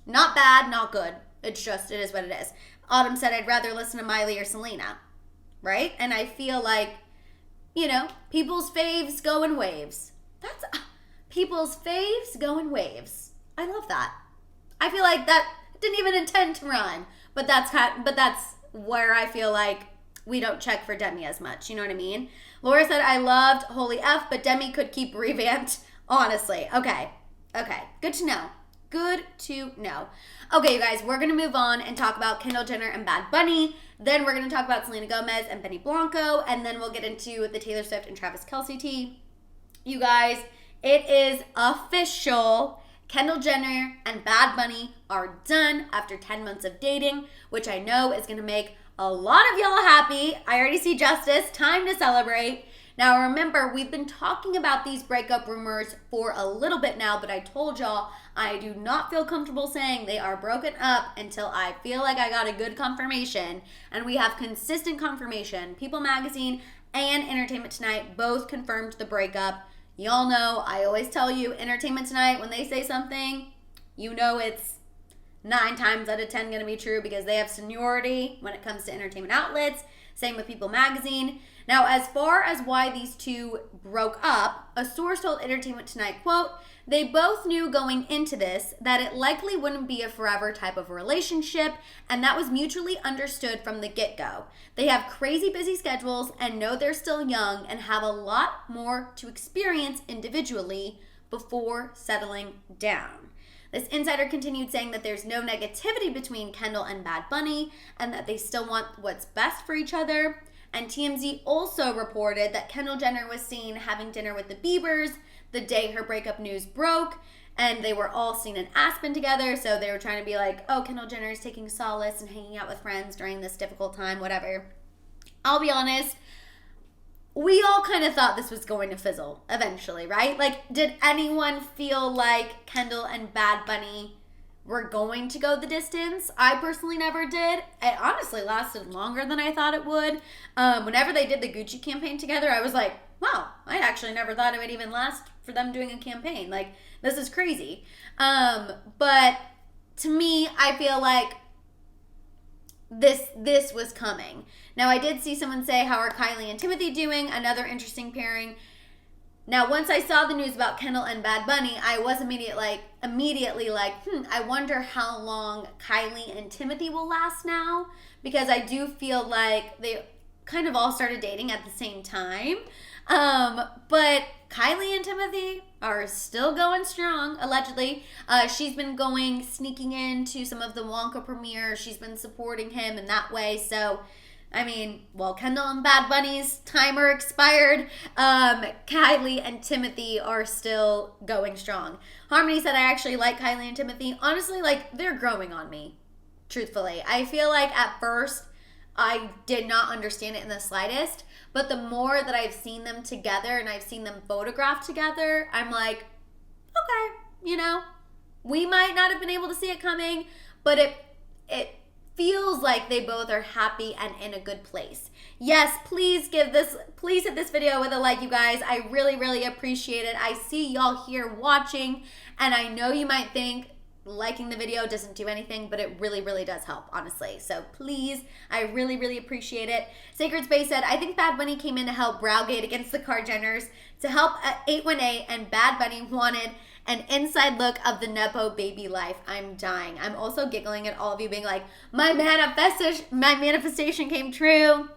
Not bad, not good. It is what it is. Autumn said, I'd rather listen to Miley or Selena, right? And I feel like, people's faves go in waves. People's faves go in waves. I love that. I feel like that didn't even intend to rhyme, but that's where I feel like we don't check for Demi as much. You know what I mean? Laura said, I loved Holy F, but Demi could keep revamped, honestly. Okay. Good to know. Okay, you guys, we're going to move on and talk about Kendall Jenner and Bad Bunny. Then we're going to talk about Selena Gomez and Benny Blanco. And then we'll get into the Taylor Swift and Travis Kelce tea. You guys, it is official. Kendall Jenner and Bad Bunny are done after 10 months of dating, which I know is going to make a lot of y'all happy. I already see Justice. Time to celebrate. Now remember, we've been talking about these breakup rumors for a little bit now, but I told y'all I do not feel comfortable saying they are broken up until I feel like I got a good confirmation, and we have consistent confirmation. People Magazine and Entertainment Tonight both confirmed the breakup. Y'all know, I always tell you, Entertainment Tonight, when they say something, it's 9 times out of 10 going to be true because they have seniority when it comes to entertainment outlets. Same with People Magazine. Now, as far as why these two broke up, a source told Entertainment Tonight, quote, they both knew going into this that it likely wouldn't be a forever type of relationship, and that was mutually understood from the get-go. They have crazy busy schedules and know they're still young and have a lot more to experience individually before settling down. This insider continued saying that there's no negativity between Kendall and Bad Bunny and that they still want what's best for each other. And TMZ also reported that Kendall Jenner was seen having dinner with the Biebers the day her breakup news broke. and they were all seen in Aspen together, so they were trying to be like, oh, Kendall Jenner is taking solace and hanging out with friends during this difficult time, whatever. I'll be honest, we all kind of thought this was going to fizzle eventually, right? Like, did anyone feel like Kendall and Bad Bunny were going to go the distance? I personally never did. It honestly lasted longer than I thought it would. Whenever they did the Gucci campaign together, I was like, wow, I actually never thought it would even last for them doing a campaign. Like, this is crazy. But to me, I feel like this was coming. Now, I did see someone say, how are Kylie and Timothy doing? Another interesting pairing. Now, once I saw the news about Kendall and Bad Bunny, I was immediately like, I wonder how long Kylie and Timothy will last now, because I do feel like they kind of all started dating at the same time. But Kylie and Timothy are still going strong, allegedly. She's been sneaking into some of the Blanco premieres. She's been supporting him in that way. So, I mean, well, Kendall and Bad Bunny's timer expired. Kylie and Timothy are still going strong. Harmony said, I actually like Kylie and Timothy. Honestly, like, they're growing on me, truthfully. I feel like at first I did not understand it in the slightest. But the more that I've seen them together and I've seen them photographed together, I'm like, okay, we might not have been able to see it coming, but it feels like they both are happy and in a good place. Yes, please hit this video with a like, you guys. I really, really appreciate it. I see y'all here watching, and I know you might think liking the video doesn't do anything, but it really, really does help, honestly. So please, I really, really appreciate it. Sacred Space said, I think Bad Bunny came in to help Browgate against the Jenners, to help 818, and Bad Bunny wanted an inside look of the Nepo baby life. I'm dying. I'm also giggling at all of you being like, my manifestation came true.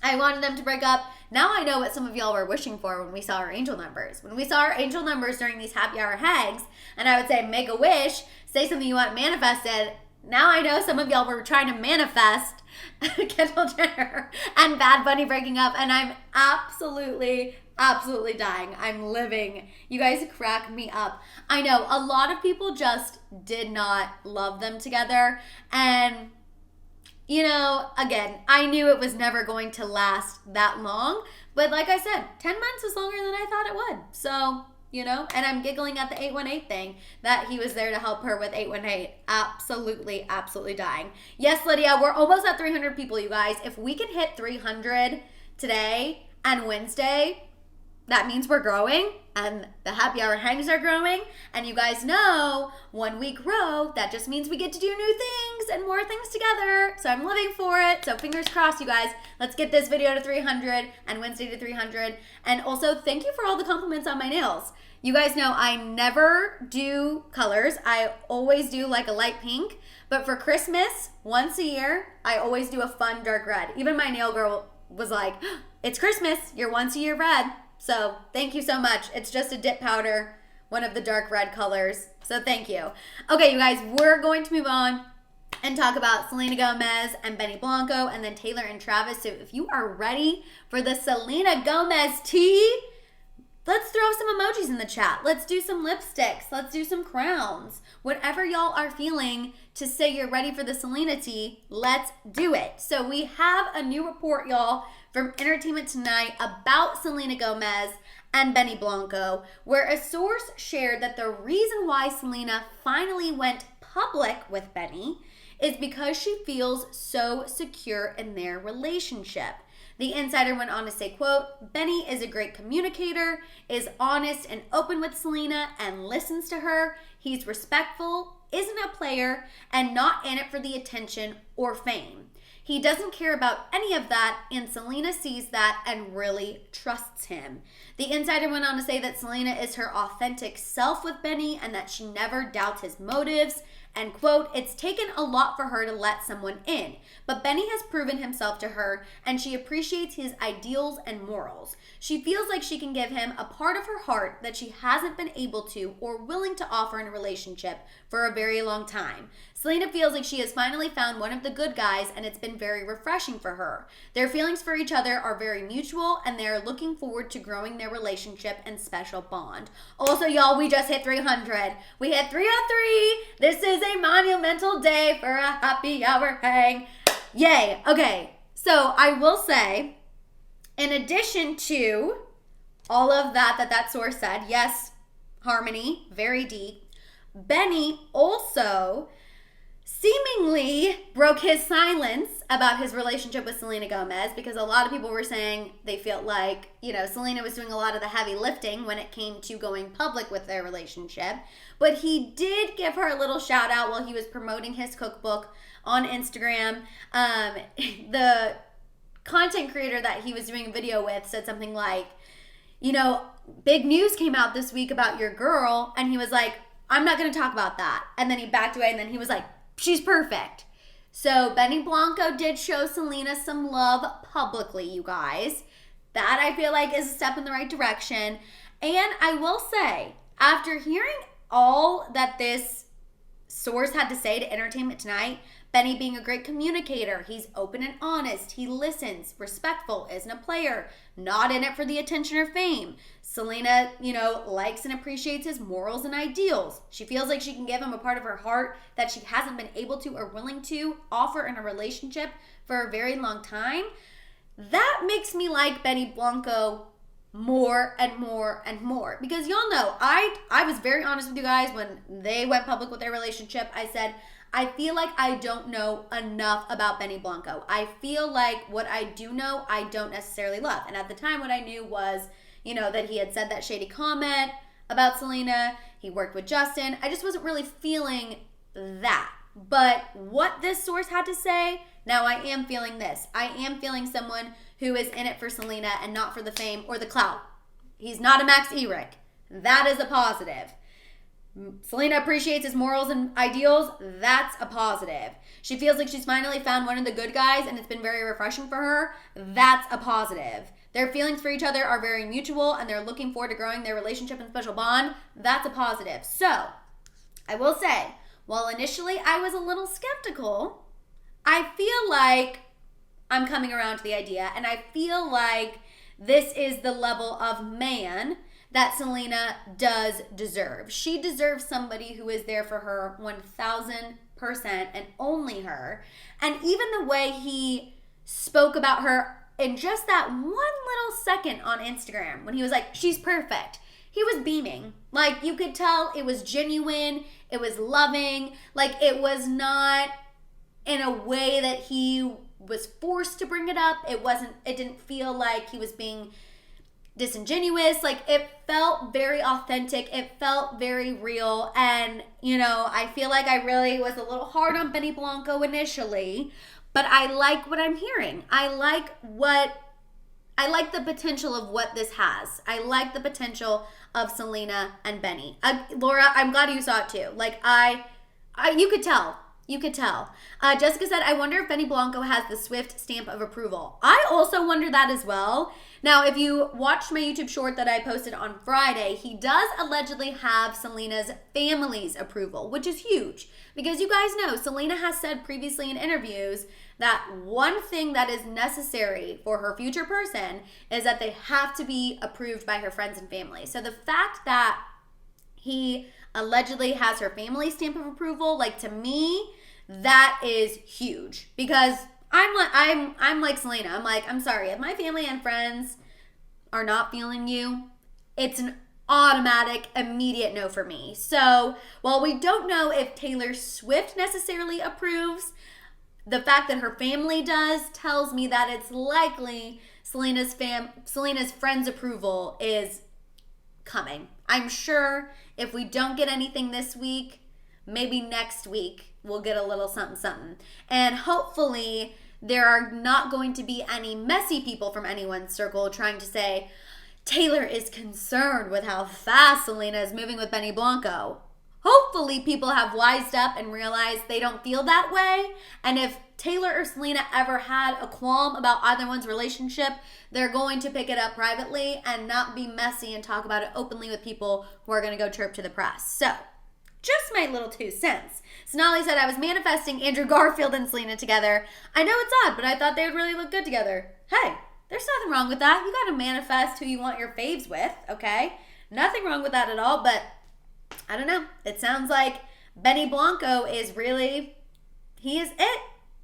I wanted them to break up. Now I know what some of y'all were wishing for when we saw our angel numbers. When we saw our angel numbers during these happy hour hangs, and I would say, make a wish, say something you want manifested. Now I know some of y'all were trying to manifest Kendall Jenner and Bad Bunny breaking up, and I'm absolutely dying. I'm living. You guys crack me up. I know a lot of people just did not love them together, and again, I knew it was never going to last that long, but like I said, 10 months is longer than I thought it would. So, and I'm giggling at the 818 thing, that he was there to help her with 818. Absolutely dying. Yes, Lydia, we're almost at 300 people, you guys. If we can hit 300 today and Wednesday, that means we're growing, and the happy hour hangs are growing, and you guys know when we grow, that just means we get to do new things and more things together. So I'm living for it. So fingers crossed, you guys. Let's get this video to 300 and Wednesday to 300. And also, thank you for all the compliments on my nails. You guys know I never do colors. I always do like a light pink. But for Christmas, once a year, I always do a fun dark red. Even my nail girl was like, it's Christmas, you're once a year red. So thank you so much. It's just a dip powder, one of the dark red colors. So thank you. Okay, you guys, we're going to move on and talk about Selena Gomez and Benny Blanco, and then Taylor and Travis. So if you are ready for the Selena Gomez tea, let's throw some emojis in the chat. Let's do some lipsticks. Let's do some crowns. Whatever y'all are feeling to say you're ready for the Selena tea, let's do it. So we have a new report, y'all, from Entertainment Tonight about Selena Gomez and Benny Blanco, where a source shared that the reason why Selena finally went public with Benny is because she feels so secure in their relationship. The insider went on to say, quote, Benny is a great communicator, is honest and open with Selena, and listens to her. He's respectful, isn't a player, and not in it for the attention or fame. He doesn't care about any of that, and Selena sees that and really trusts him. The insider went on to say that Selena is her authentic self with Benny, and that she never doubts his motives And quote, "It's taken a lot for her to let someone in, but Benny has proven himself to her and she appreciates his ideals and morals. She feels like she can give him a part of her heart that she hasn't been able to or willing to offer in a relationship for a very long time. Selena feels like she has finally found one of the good guys and it's been very refreshing for her. Their feelings for each other are very mutual and they are looking forward to growing their relationship and special bond." Also, y'all, we just hit 300. We hit 303. This is a monumental day for a happy hour hang. Yay. Okay, so I will say, in addition to all of that source said, yes, harmony, very deep, Benny also seemingly broke his silence about his relationship with Selena Gomez, because a lot of people were saying they felt like, Selena was doing a lot of the heavy lifting when it came to going public with their relationship. But he did give her a little shout out while he was promoting his cookbook on Instagram. The content creator that he was doing a video with said something like, big news came out this week about your girl. And he was like, "I'm not going to talk about that." And then he backed away and then he was like, "She's perfect." So Benny Blanco did show Selena some love publicly, you guys. That I feel like is a step in the right direction. And I will say, after hearing all that this source had to say to Entertainment Tonight, Benny being a great communicator, he's open and honest, he listens, respectful, isn't a player, not in it for the attention or fame. Selena, likes and appreciates his morals and ideals. She feels like she can give him a part of her heart that she hasn't been able to or willing to offer in a relationship for a very long time. That makes me like Benny Blanco more and more and more. Because y'all know, I was very honest with you guys when they went public with their relationship. I said, I feel like I don't know enough about Benny Blanco. I feel like what I do know, I don't necessarily love. And at the time, what I knew was, that he had said that shady comment about Selena. He worked with Justin. I just wasn't really feeling that. But what this source had to say, now I am feeling this. I am feeling someone who is in it for Selena and not for the fame or the clout. He's not a Max Eric. That is a positive. Selena appreciates his morals and ideals. That's a positive. She feels like she's finally found one of the good guys and it's been very refreshing for her. That's a positive. Their feelings for each other are very mutual and they're looking forward to growing their relationship and special bond. That's a positive. So, I will say, while initially I was a little skeptical, I feel like I'm coming around to the idea, and I feel like this is the level of man that Selena does deserve. She deserves somebody who is there for her 1,000% and only her. And even the way he spoke about her in just that one little second on Instagram when he was like, "She's perfect." He was beaming. Like, you could tell it was genuine. It was loving. Like, it was not in a way that he was forced to bring it up. It didn't feel like he was being disingenuous. Like, it felt very authentic. It felt very real. And, I feel like I really was a little hard on Benny Blanco initially, but I like what I'm hearing. I like the potential of what this has. I like the potential of Selena and Benny. Laura, I'm glad you saw it too. Like, you could tell. You could tell. Jessica said, "I wonder if Benny Blanco has the Swift stamp of approval." I also wonder that as well. Now, if you watched my YouTube short that I posted on Friday, he does allegedly have Selena's family's approval, which is huge. Because you guys know, Selena has said previously in interviews that one thing that is necessary for her future person is that they have to be approved by her friends and family. So the fact that he allegedly has her family stamp of approval, like, to me, that is huge. Because I'm like Selena. I'm like, I'm sorry, if my family and friends are not feeling you, it's an automatic, immediate no for me. So while we don't know if Taylor Swift necessarily approves, the fact that her family does tells me that it's likely Selena's friends' approval is coming. I'm sure if we don't get anything this week, maybe next week we'll get a little something. And hopefully there are not going to be any messy people from anyone's circle trying to say, Taylor is concerned with how fast Selena is moving with Benny Blanco. Hopefully hopefully people have wised up and realized they don't feel that way. And if Taylor or Selena ever had a qualm about either one's relationship, they're going to pick it up privately and not be messy and talk about it openly with people who are going to go chirp to the press. So, just my little 2 cents. Sonali said, I was manifesting Andrew Garfield and Selena together. I know it's odd, but I thought they would really look good together. Hey, there's nothing wrong with that. You got to manifest who you want your faves with, okay? Nothing wrong with that at all, but I don't know. It sounds like Benny Blanco is really, he is it.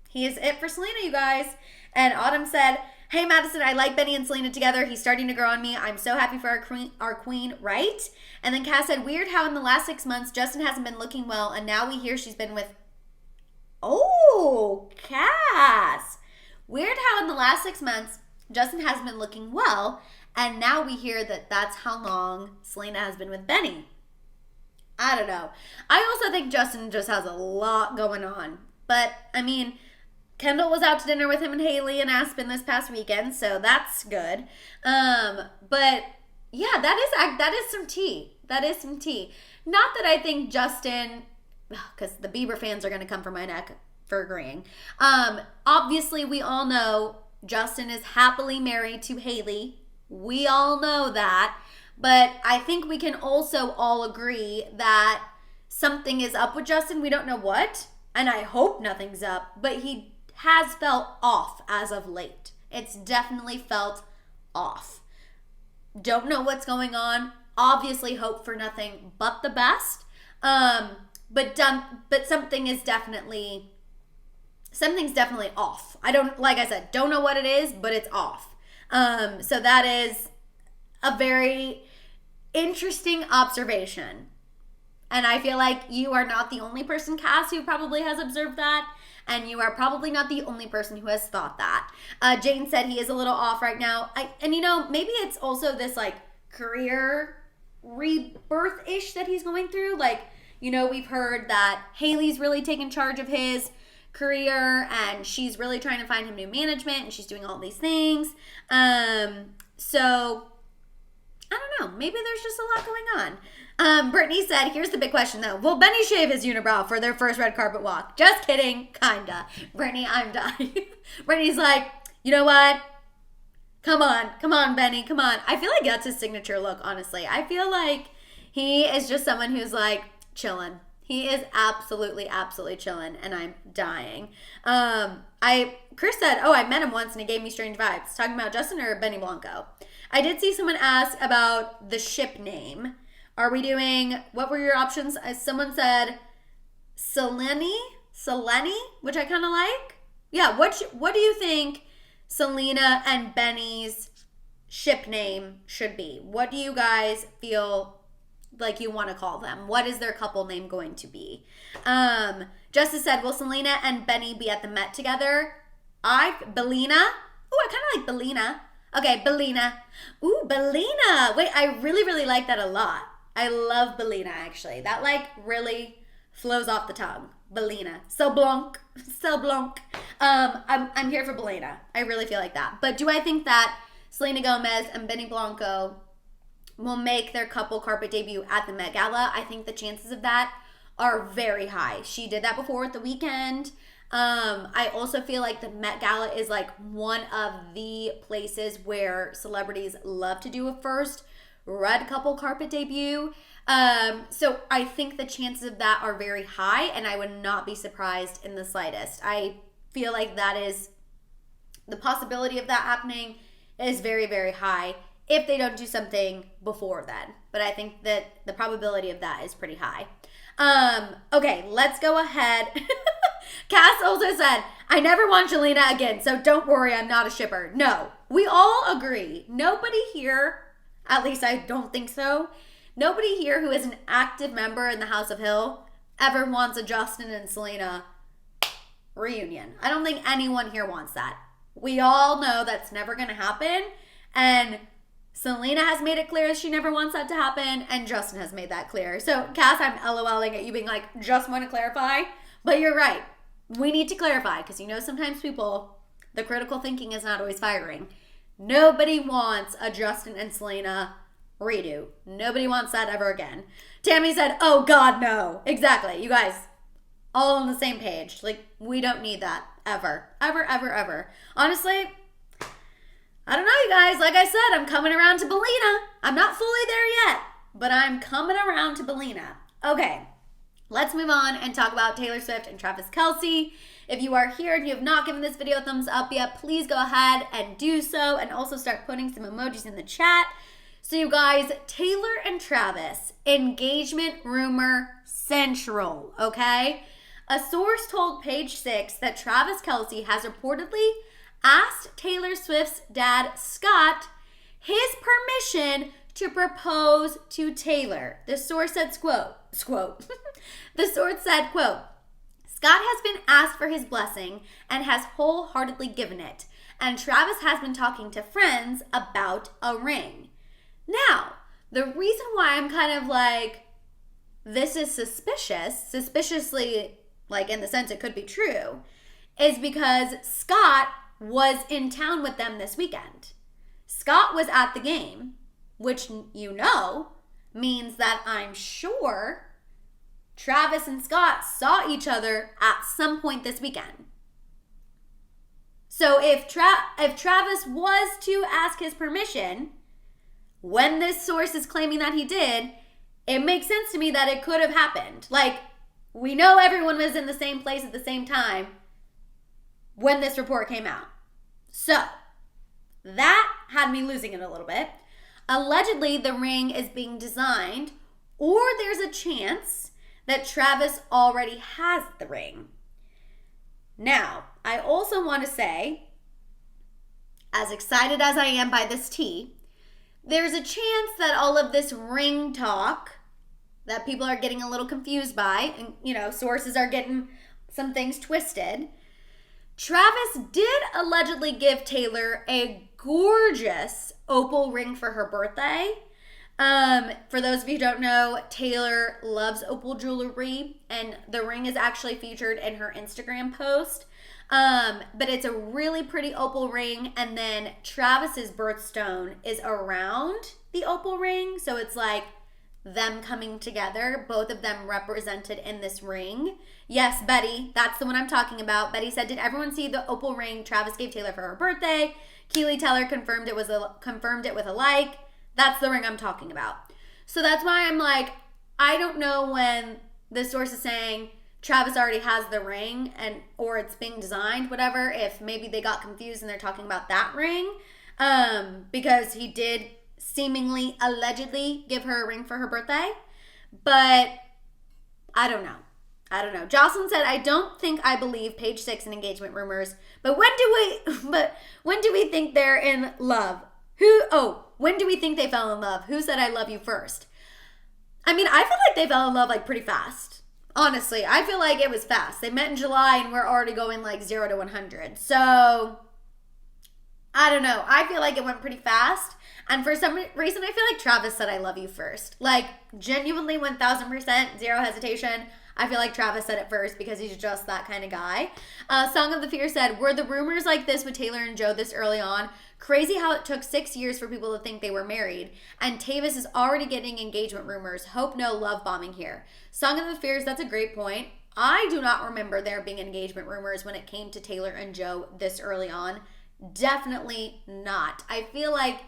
He is it for Selena, you guys. And Autumn said, hey, Madison, I like Benny and Selena together. He's starting to grow on me. I'm so happy for our queen, right? And then Cass said, weird how in the last 6 months, Justin hasn't been looking well, and now we hear she's been with... Oh, Cass. Weird how in the last 6 months, Justin hasn't been looking well, and now we hear that that's how long Selena has been with Benny. I don't know. I also think Justin just has a lot going on. But, I mean... Kendall was out to dinner with him and Haley in Aspen this past weekend, so that's good. But yeah, that is some tea. That is some tea. Not that I think Justin, because the Bieber fans are going to come for my neck for agreeing. Obviously, we all know Justin is happily married to Haley. We all know that. But I think we can also all agree that something is up with Justin. We don't know what, and I hope nothing's up, but he has felt off as of late. It's definitely felt off. Don't know what's going on. Obviously hope for nothing but the best. But something's definitely off. Like I said, don't know what it is, but it's off. So that is a very interesting observation. And I feel like you are not the only person, Cass, who probably has observed that. And you are probably not the only person who has thought that. Jane said he is a little off right now. Maybe it's also this like career rebirth-ish that he's going through. Like, we've heard that Haley's really taken charge of his career and she's really trying to find him new management and she's doing all these things. So I don't know. Maybe there's just a lot going on. Brittany said, here's the big question though. Will Benny shave his unibrow for their first red carpet walk? Just kidding. Kinda. Brittany, I'm dying. Brittany's like, you know what? Come on, Benny. Come on. I feel like that's his signature look, honestly. I feel like he is just someone who's like chilling. He is absolutely chilling, and I'm dying. Chris said, I met him once and he gave me strange vibes. Talking about Justin or Benny Blanco? I did see someone ask about the ship name. Are we doing, what were your options? Someone said Selene, which I kind of like. Yeah, what do you think Selena and Benny's ship name should be? What do you guys feel like you want to call them? What is their couple name going to be? Justice said, will Selena and Benny be at the Met together? Belina. Ooh, I kind of like Belina. Okay, Belina. Ooh, Belina. Wait, I really like that a lot. I love Belina, actually. That, really flows off the tongue. Belina. So blanc. I'm here for Belina. I really feel like that. But do I think that Selena Gomez and Benny Blanco will make their couple carpet debut at the Met Gala? I think the chances of that are very high. She did that before with The Weeknd. I also feel like the Met Gala is one of the places where celebrities love to do a first red couple carpet debut. So I think the chances of that are very high, and I would not be surprised in the slightest. I feel like that is the possibility of that happening is very, very high if they don't do something before then. But I think that the probability of that is pretty high. Okay, let's go ahead. Cass also said, I never want Selena again, so don't worry, I'm not a shipper. No, we all agree. Nobody here, at least I don't think so, nobody here who is an active member in the House of Hill ever wants a Justin and Selena reunion. I don't think anyone here wants that. We all know that's never going to happen, and Selena has made it clear she never wants that to happen, and Justin has made that clear. So, Cass, I'm LOLing at you being like, just want to clarify, but you're right. We need to clarify, because sometimes people, the critical thinking is not always firing. Nobody wants a Justin and Selena redo. Nobody wants that ever again. Tammy said, oh God, no. Exactly. You guys, all on the same page. Like, we don't need that ever. Ever, ever, ever. Honestly, I don't know, you guys. Like I said, I'm coming around to Belina. I'm not fully there yet, but I'm coming around to Belina. Okay, let's move on and talk about Taylor Swift and Travis Kelce. If you are here and you have not given this video a thumbs up yet, please go ahead and do so, and also start putting some emojis in the chat. So you guys, Taylor and Travis, engagement rumor central, okay? A source told Page Six that Travis Kelce has reportedly asked Taylor Swift's dad, Scott, his permission to propose to Taylor. The source said, quote, the source said, quote, Scott has been asked for his blessing and has wholeheartedly given it. And Travis has been talking to friends about a ring. Now, the reason why I'm kind of like, this is suspiciously, like in the sense it could be true, is because Scott was in town with them this weekend. Scott was at the game, which you know means that I'm sure Travis and Scott saw each other at some point this weekend. So if Travis was to ask his permission, when this source is claiming that he did, it makes sense to me that it could have happened. Like, we know everyone was in the same place at the same time when this report came out. So, that had me losing it a little bit. Allegedly, the ring is being designed, or there's a chance that Travis already has the ring. Now, I also want to say, as excited as I am by this tea, there's a chance that all of this ring talk that people are getting a little confused by, and, you know, sources are getting some things twisted. Travis did allegedly give Taylor a gorgeous opal ring for her birthday. For those of you who don't know, Taylor loves opal jewelry, and the ring is actually featured in her Instagram post. But it's a really pretty opal ring, and then Travis's birthstone is around the opal ring, so it's like them coming together, both of them represented in this ring. Yes, Betty, that's the one I'm talking about. Betty said, did everyone see the opal ring Travis gave Taylor for her birthday? Keely Teller confirmed it with a like. That's the ring I'm talking about. So that's why I'm like, I don't know when the source is saying Travis already has the ring or it's being designed, whatever, if maybe they got confused and they're talking about that ring, because he did seemingly, allegedly give her a ring for her birthday. But I don't know. Jocelyn said, I don't think I believe Page Six in engagement rumors, but when do we think they're in love? When do we think they fell in love? Who said I love you first? I mean, I feel like they fell in love like pretty fast. Honestly, I feel like it was fast. They met in July and we're already going like 0 to 100. So, I don't know. I feel like it went pretty fast. And for some reason, I feel like Travis said I love you first. Like, genuinely 1000%, zero hesitation. I feel like Travis said it first because he's just that kind of guy. Song of the Fear said, were the rumors like this with Taylor and Joe this early on? Crazy how it took 6 years for people to think they were married. And Tavis is already getting engagement rumors. Hope no love bombing here. Song of the Fears, that's a great point. I do not remember there being engagement rumors when it came to Taylor and Joe this early on. Definitely not. I feel like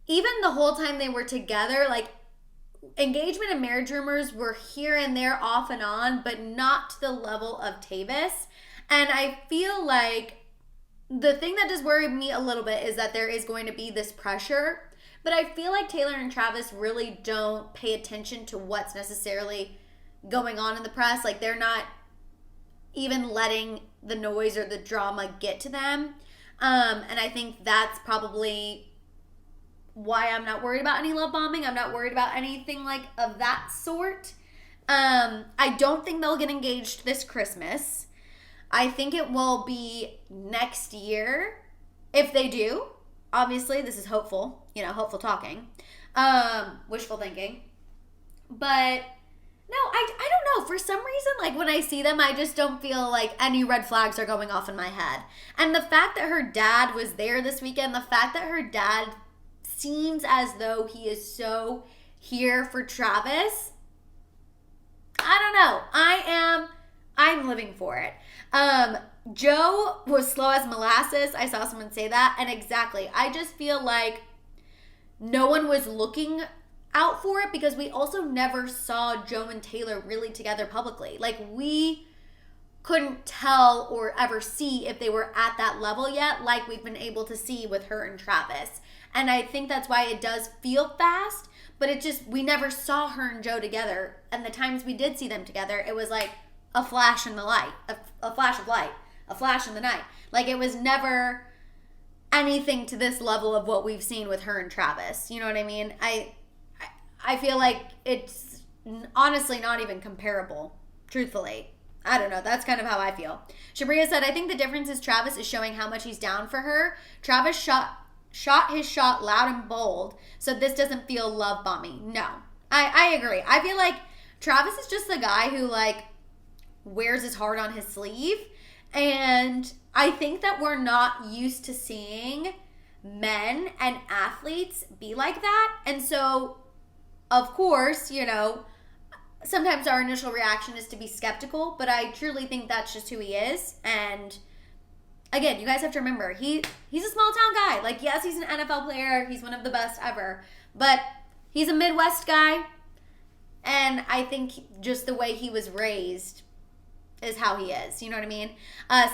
even the whole time they were together, like, engagement and marriage rumors were here and there off and on, but not to the level of Tavis. And I feel like the thing that does worry me a little bit is that there is going to be this pressure, but I feel like Taylor and Travis really don't pay attention to what's necessarily going on in the press. Like, they're not even letting the noise or the drama get to them. And I think that's probably why I'm not worried about any love bombing. I'm not worried about anything like of that sort. I don't think they'll get engaged this Christmas. I think it will be next year if they do. Obviously, this is hopeful, hopeful talking, wishful thinking. But no, I don't know. For some reason, like, when I see them, I just don't feel like any red flags are going off in my head. And the fact that her dad was there this weekend, the fact that her dad seems as though he is so here for Travis, I don't know. I'm living for it. Joe was slow as molasses. I saw someone say that. And exactly. I just feel like no one was looking out for it because we also never saw Joe and Taylor really together publicly. Like, we couldn't tell or ever see if they were at that level yet, like we've been able to see with her and Travis. And I think that's why it does feel fast, but we never saw her and Joe together. And the times we did see them together, it was like a flash in the light, a flash of light, a flash in the night. Like, it was never anything to this level of what we've seen with her and Travis. You know what I mean? I feel like it's honestly not even comparable, truthfully. I don't know. That's kind of how I feel. Shabria said, I think the difference is Travis is showing how much he's down for her. Travis shot his shot loud and bold, so this doesn't feel love bombing. No. I agree. I feel like Travis is just the guy who, like, wears his heart on his sleeve. And I think that we're not used to seeing men and athletes be like that. And so, of course, you know, sometimes our initial reaction is to be skeptical, but I truly think that's just who he is. And again, you guys have to remember, he's a small town guy. Like, yes, he's an NFL player. He's one of the best ever. But he's a Midwest guy. And I think just the way he was raised is how he is. You know what I mean?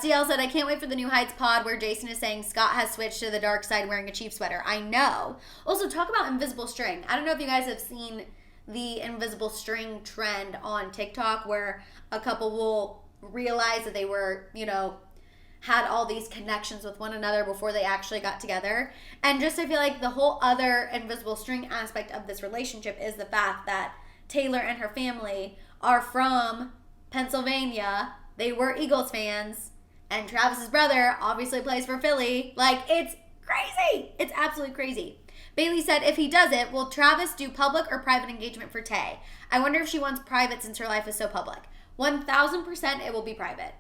CL said, I can't wait for the New Heights pod where Jason is saying Scott has switched to the dark side wearing a Chiefs sweater. I know. Also, talk about invisible string. I don't know if you guys have seen the invisible string trend on TikTok where a couple will realize that they were, you know, had all these connections with one another before they actually got together. And just, I feel like the whole other invisible string aspect of this relationship is the fact that Taylor and her family are from Pennsylvania. They were Eagles fans, and Travis's brother obviously plays for Philly. Like, it's crazy. It's absolutely crazy. Bailey said, if he does it, will Travis do public or private engagement for Tay? I wonder if she wants private since her life is so public. 1,000% it will be private.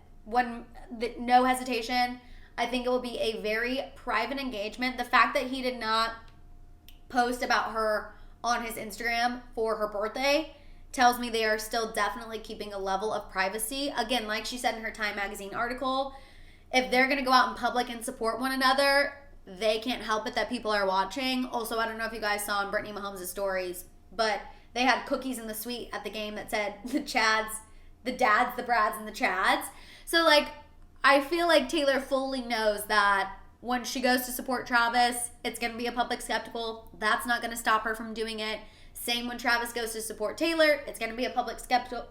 No hesitation. I think it will be a very private engagement. The fact that he did not post about her on his Instagram for her birthday tells me they are still definitely keeping a level of privacy. Again, like she said in her Time magazine article, if they're going to go out in public and support one another, they can't help it that people are watching. Also, I don't know if you guys saw on Brittany Mahomes' stories, but they had cookies in the suite at the game that said the Chads, the Dads, the Brads, and the Chads. So, like, I feel like Taylor fully knows that when she goes to support Travis, it's going to be a public spectacle. That's not going to stop her from doing it. Same when Travis goes to support Taylor, it's going to be a public spectacle.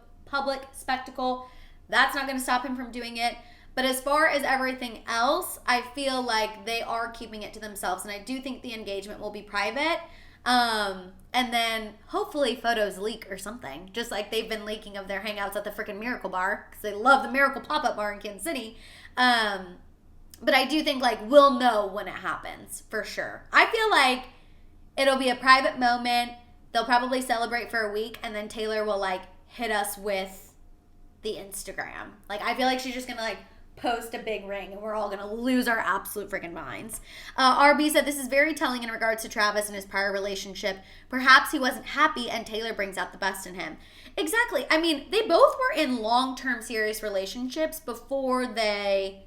That's not going to stop him from doing it. But as far as everything else, I feel like they are keeping it to themselves. And I do think the engagement will be private. And then hopefully photos leak or something. Just like they've been leaking of their hangouts at the freaking Miracle Bar. Because they love the Miracle Pop-Up Bar in Kansas City. But I do think, like, we'll know when it happens. For sure. I feel like it'll be a private moment. They'll probably celebrate for a week. And then Taylor will, like, hit us with the Instagram. Like, I feel like she's just going to, like, post a big ring and we're all going to lose our absolute freaking minds. RB said, this is very telling in regards to Travis and his prior relationship. Perhaps he wasn't happy and Taylor brings out the best in him. Exactly. I mean, they both were in long-term serious relationships before they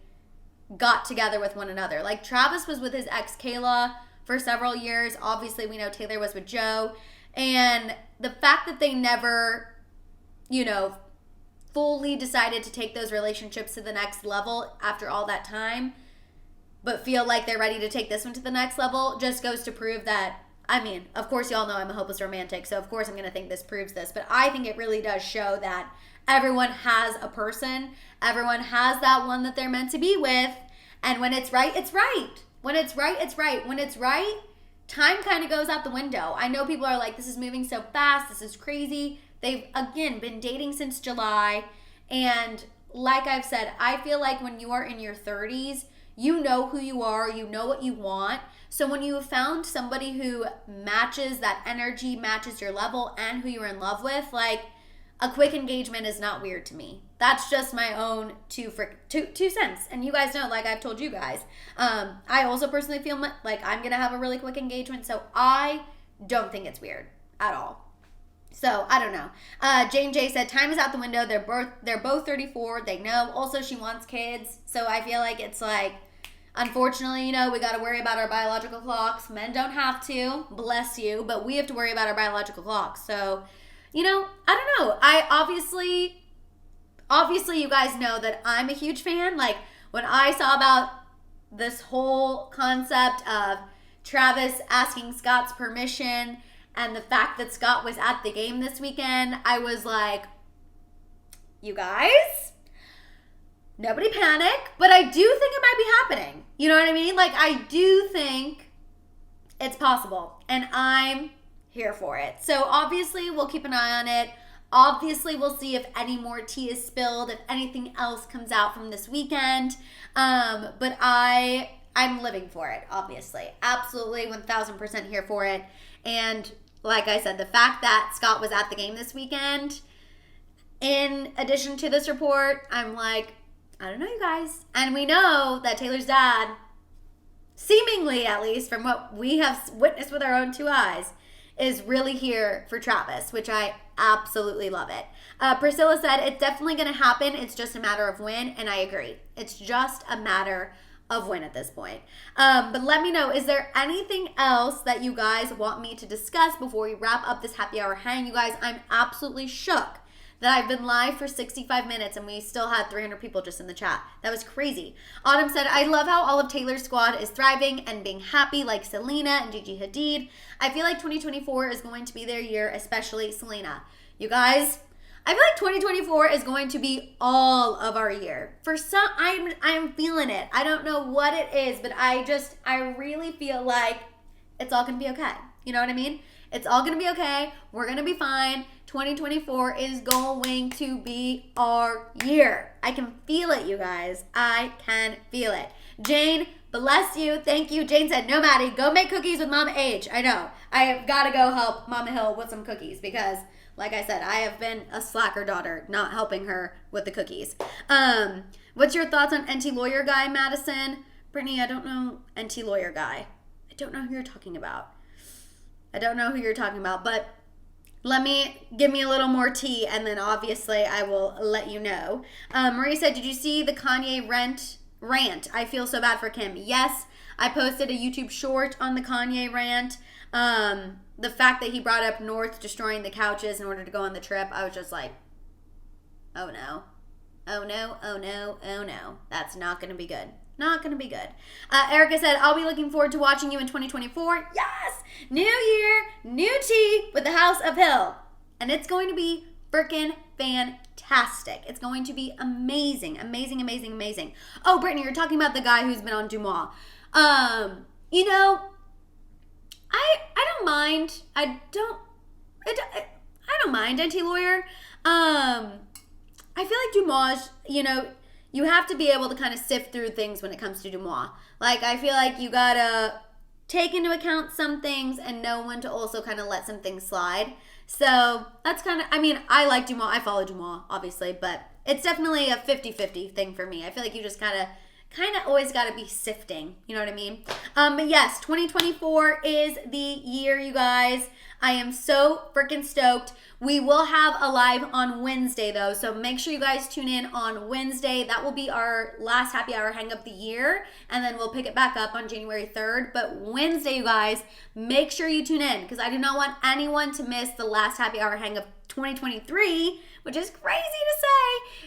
got together with one another. Like, Travis was with his ex Kayla for several years. Obviously, we know Taylor was with Joe. And the fact that they never, you know, fully decided to take those relationships to the next level after all that time, but feel like they're ready to take this one to the next level, just goes to prove that, I mean, of course y'all know I'm a hopeless romantic, so of course I'm going to think this proves this, but I think it really does show that everyone has a person, everyone has that one that they're meant to be with, and when it's right, it's right. When it's right, it's right. When it's right, time kind of goes out the window. I know people are like, this is moving so fast, this is crazy. They've, again, been dating since July. And like I've said, I feel like when you are in your 30s, you know who you are. You know what you want. So when you have found somebody who matches that energy, matches your level, and who you're in love with, like, a quick engagement is not weird to me. That's just my own two cents. And you guys know, like I've told you guys, I also personally feel like I'm going to have a really quick engagement. So I don't think it's weird. at all. So, I don't know. Jane J said, time is out the window. They're both 34. They know. Also, she wants kids. So, I feel like it's like, unfortunately, we got to worry about our biological clocks. Men don't have to. Bless you. But we have to worry about our biological clocks. So, I don't know. I obviously, you guys know that I'm a huge fan. Like, when I saw about this whole concept of Travis asking Scott's permission and the fact that Scott was at the game this weekend, I was like, you guys, nobody panic. But I do think it might be happening. You know what I mean? Like, I do think it's possible. And I'm here for it. So, obviously, we'll keep an eye on it. Obviously, we'll see if any more tea is spilled, if anything else comes out from this weekend. But I'm living for it, obviously. Absolutely, 1,000% here for it. And like I said, the fact that Scott was at the game this weekend, in addition to this report, I'm like, I don't know, you guys. And we know that Taylor's dad, seemingly at least from what we have witnessed with our own two eyes, is really here for Travis, which I absolutely love it. Priscilla said, it's definitely going to happen. It's just a matter of when, and I agree. It's just a matter of when at this point. But let me know, is there anything else that you guys want me to discuss before we wrap up this happy hour hang? You guys, I'm absolutely shook that I've been live for 65 minutes and we still had 300 people just in the chat. That was crazy. Autumn said, I love how all of Taylor's squad is thriving and being happy like Selena and Gigi Hadid. I feel like 2024 is going to be their year, especially Selena. You guys, I feel like 2024 is going to be all of our year. For some, I'm feeling it. I don't know what it is, but I really feel like it's all going to be okay. You know what I mean? It's all going to be okay. We're going to be fine. 2024 is going to be our year. I can feel it, you guys. I can feel it. Jane, bless you. Thank you. Jane said, no, Maddie, go make cookies with Mama H. I know. I have got to go help Mama Hill with some cookies because, like I said, I have been a slacker daughter, not helping her with the cookies. What's your thoughts on NT Lawyer Guy, Madison? Brittany, I don't know NT Lawyer Guy. I don't know who you're talking about. But give me a little more tea, and then obviously I will let you know. Marie said, did you see the Kanye rant? I feel so bad for Kim. Yes, I posted a YouTube short on the Kanye rant. The fact that he brought up North destroying the couches in order to go on the trip, I was just like, oh no. Oh no, oh no, oh no. That's not going to be good. Not going to be good. Erica said, I'll be looking forward to watching you in 2024. Yes! New year, new tea with the House of Hill. And it's going to be freaking fantastic. It's going to be amazing, amazing, amazing, amazing. Oh, Brittany, you're talking about the guy who's been on Dumois. I don't mind. I don't mind anti-lawyer. I feel like Dumois, you have to be able to kind of sift through things when it comes to Dumois. Like, I feel like you gotta take into account some things and know when to also kind of let some things slide. So that's kind of, I like Dumois. I follow Dumois, obviously, but it's definitely a 50-50 thing for me. I feel like you just kind of always got to be sifting. You know what I mean? But yes, 2024 is the year, you guys. I am so freaking stoked. We will have a live on Wednesday, though, so make sure you guys tune in on Wednesday. That will be our last happy hour hang of the year, and then we'll pick it back up on January 3rd. But Wednesday, you guys, make sure you tune in because I do not want anyone to miss the last happy hour hang of 2023, which is crazy to say.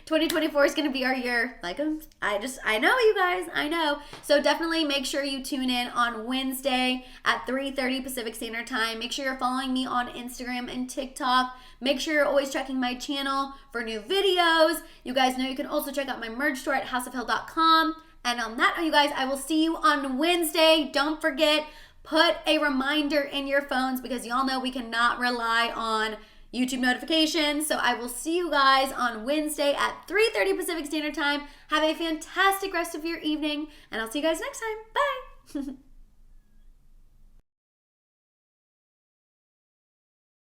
2024 is going to be our year. Like, I know, you guys. I know. So definitely make sure you tune in on Wednesday at 3:30 Pacific Standard Time. Make sure you're following me on Instagram and TikTok. Make sure you're always checking my channel for new videos. You guys know you can also check out my merch store at houseofhill.com. And on that note, you guys, I will see you on Wednesday. Don't forget, put a reminder in your phones because y'all know we cannot rely on YouTube notifications. So I will see you guys on Wednesday at 3:30 Pacific Standard Time. Have a fantastic rest of your evening, and I'll see you guys next time. Bye.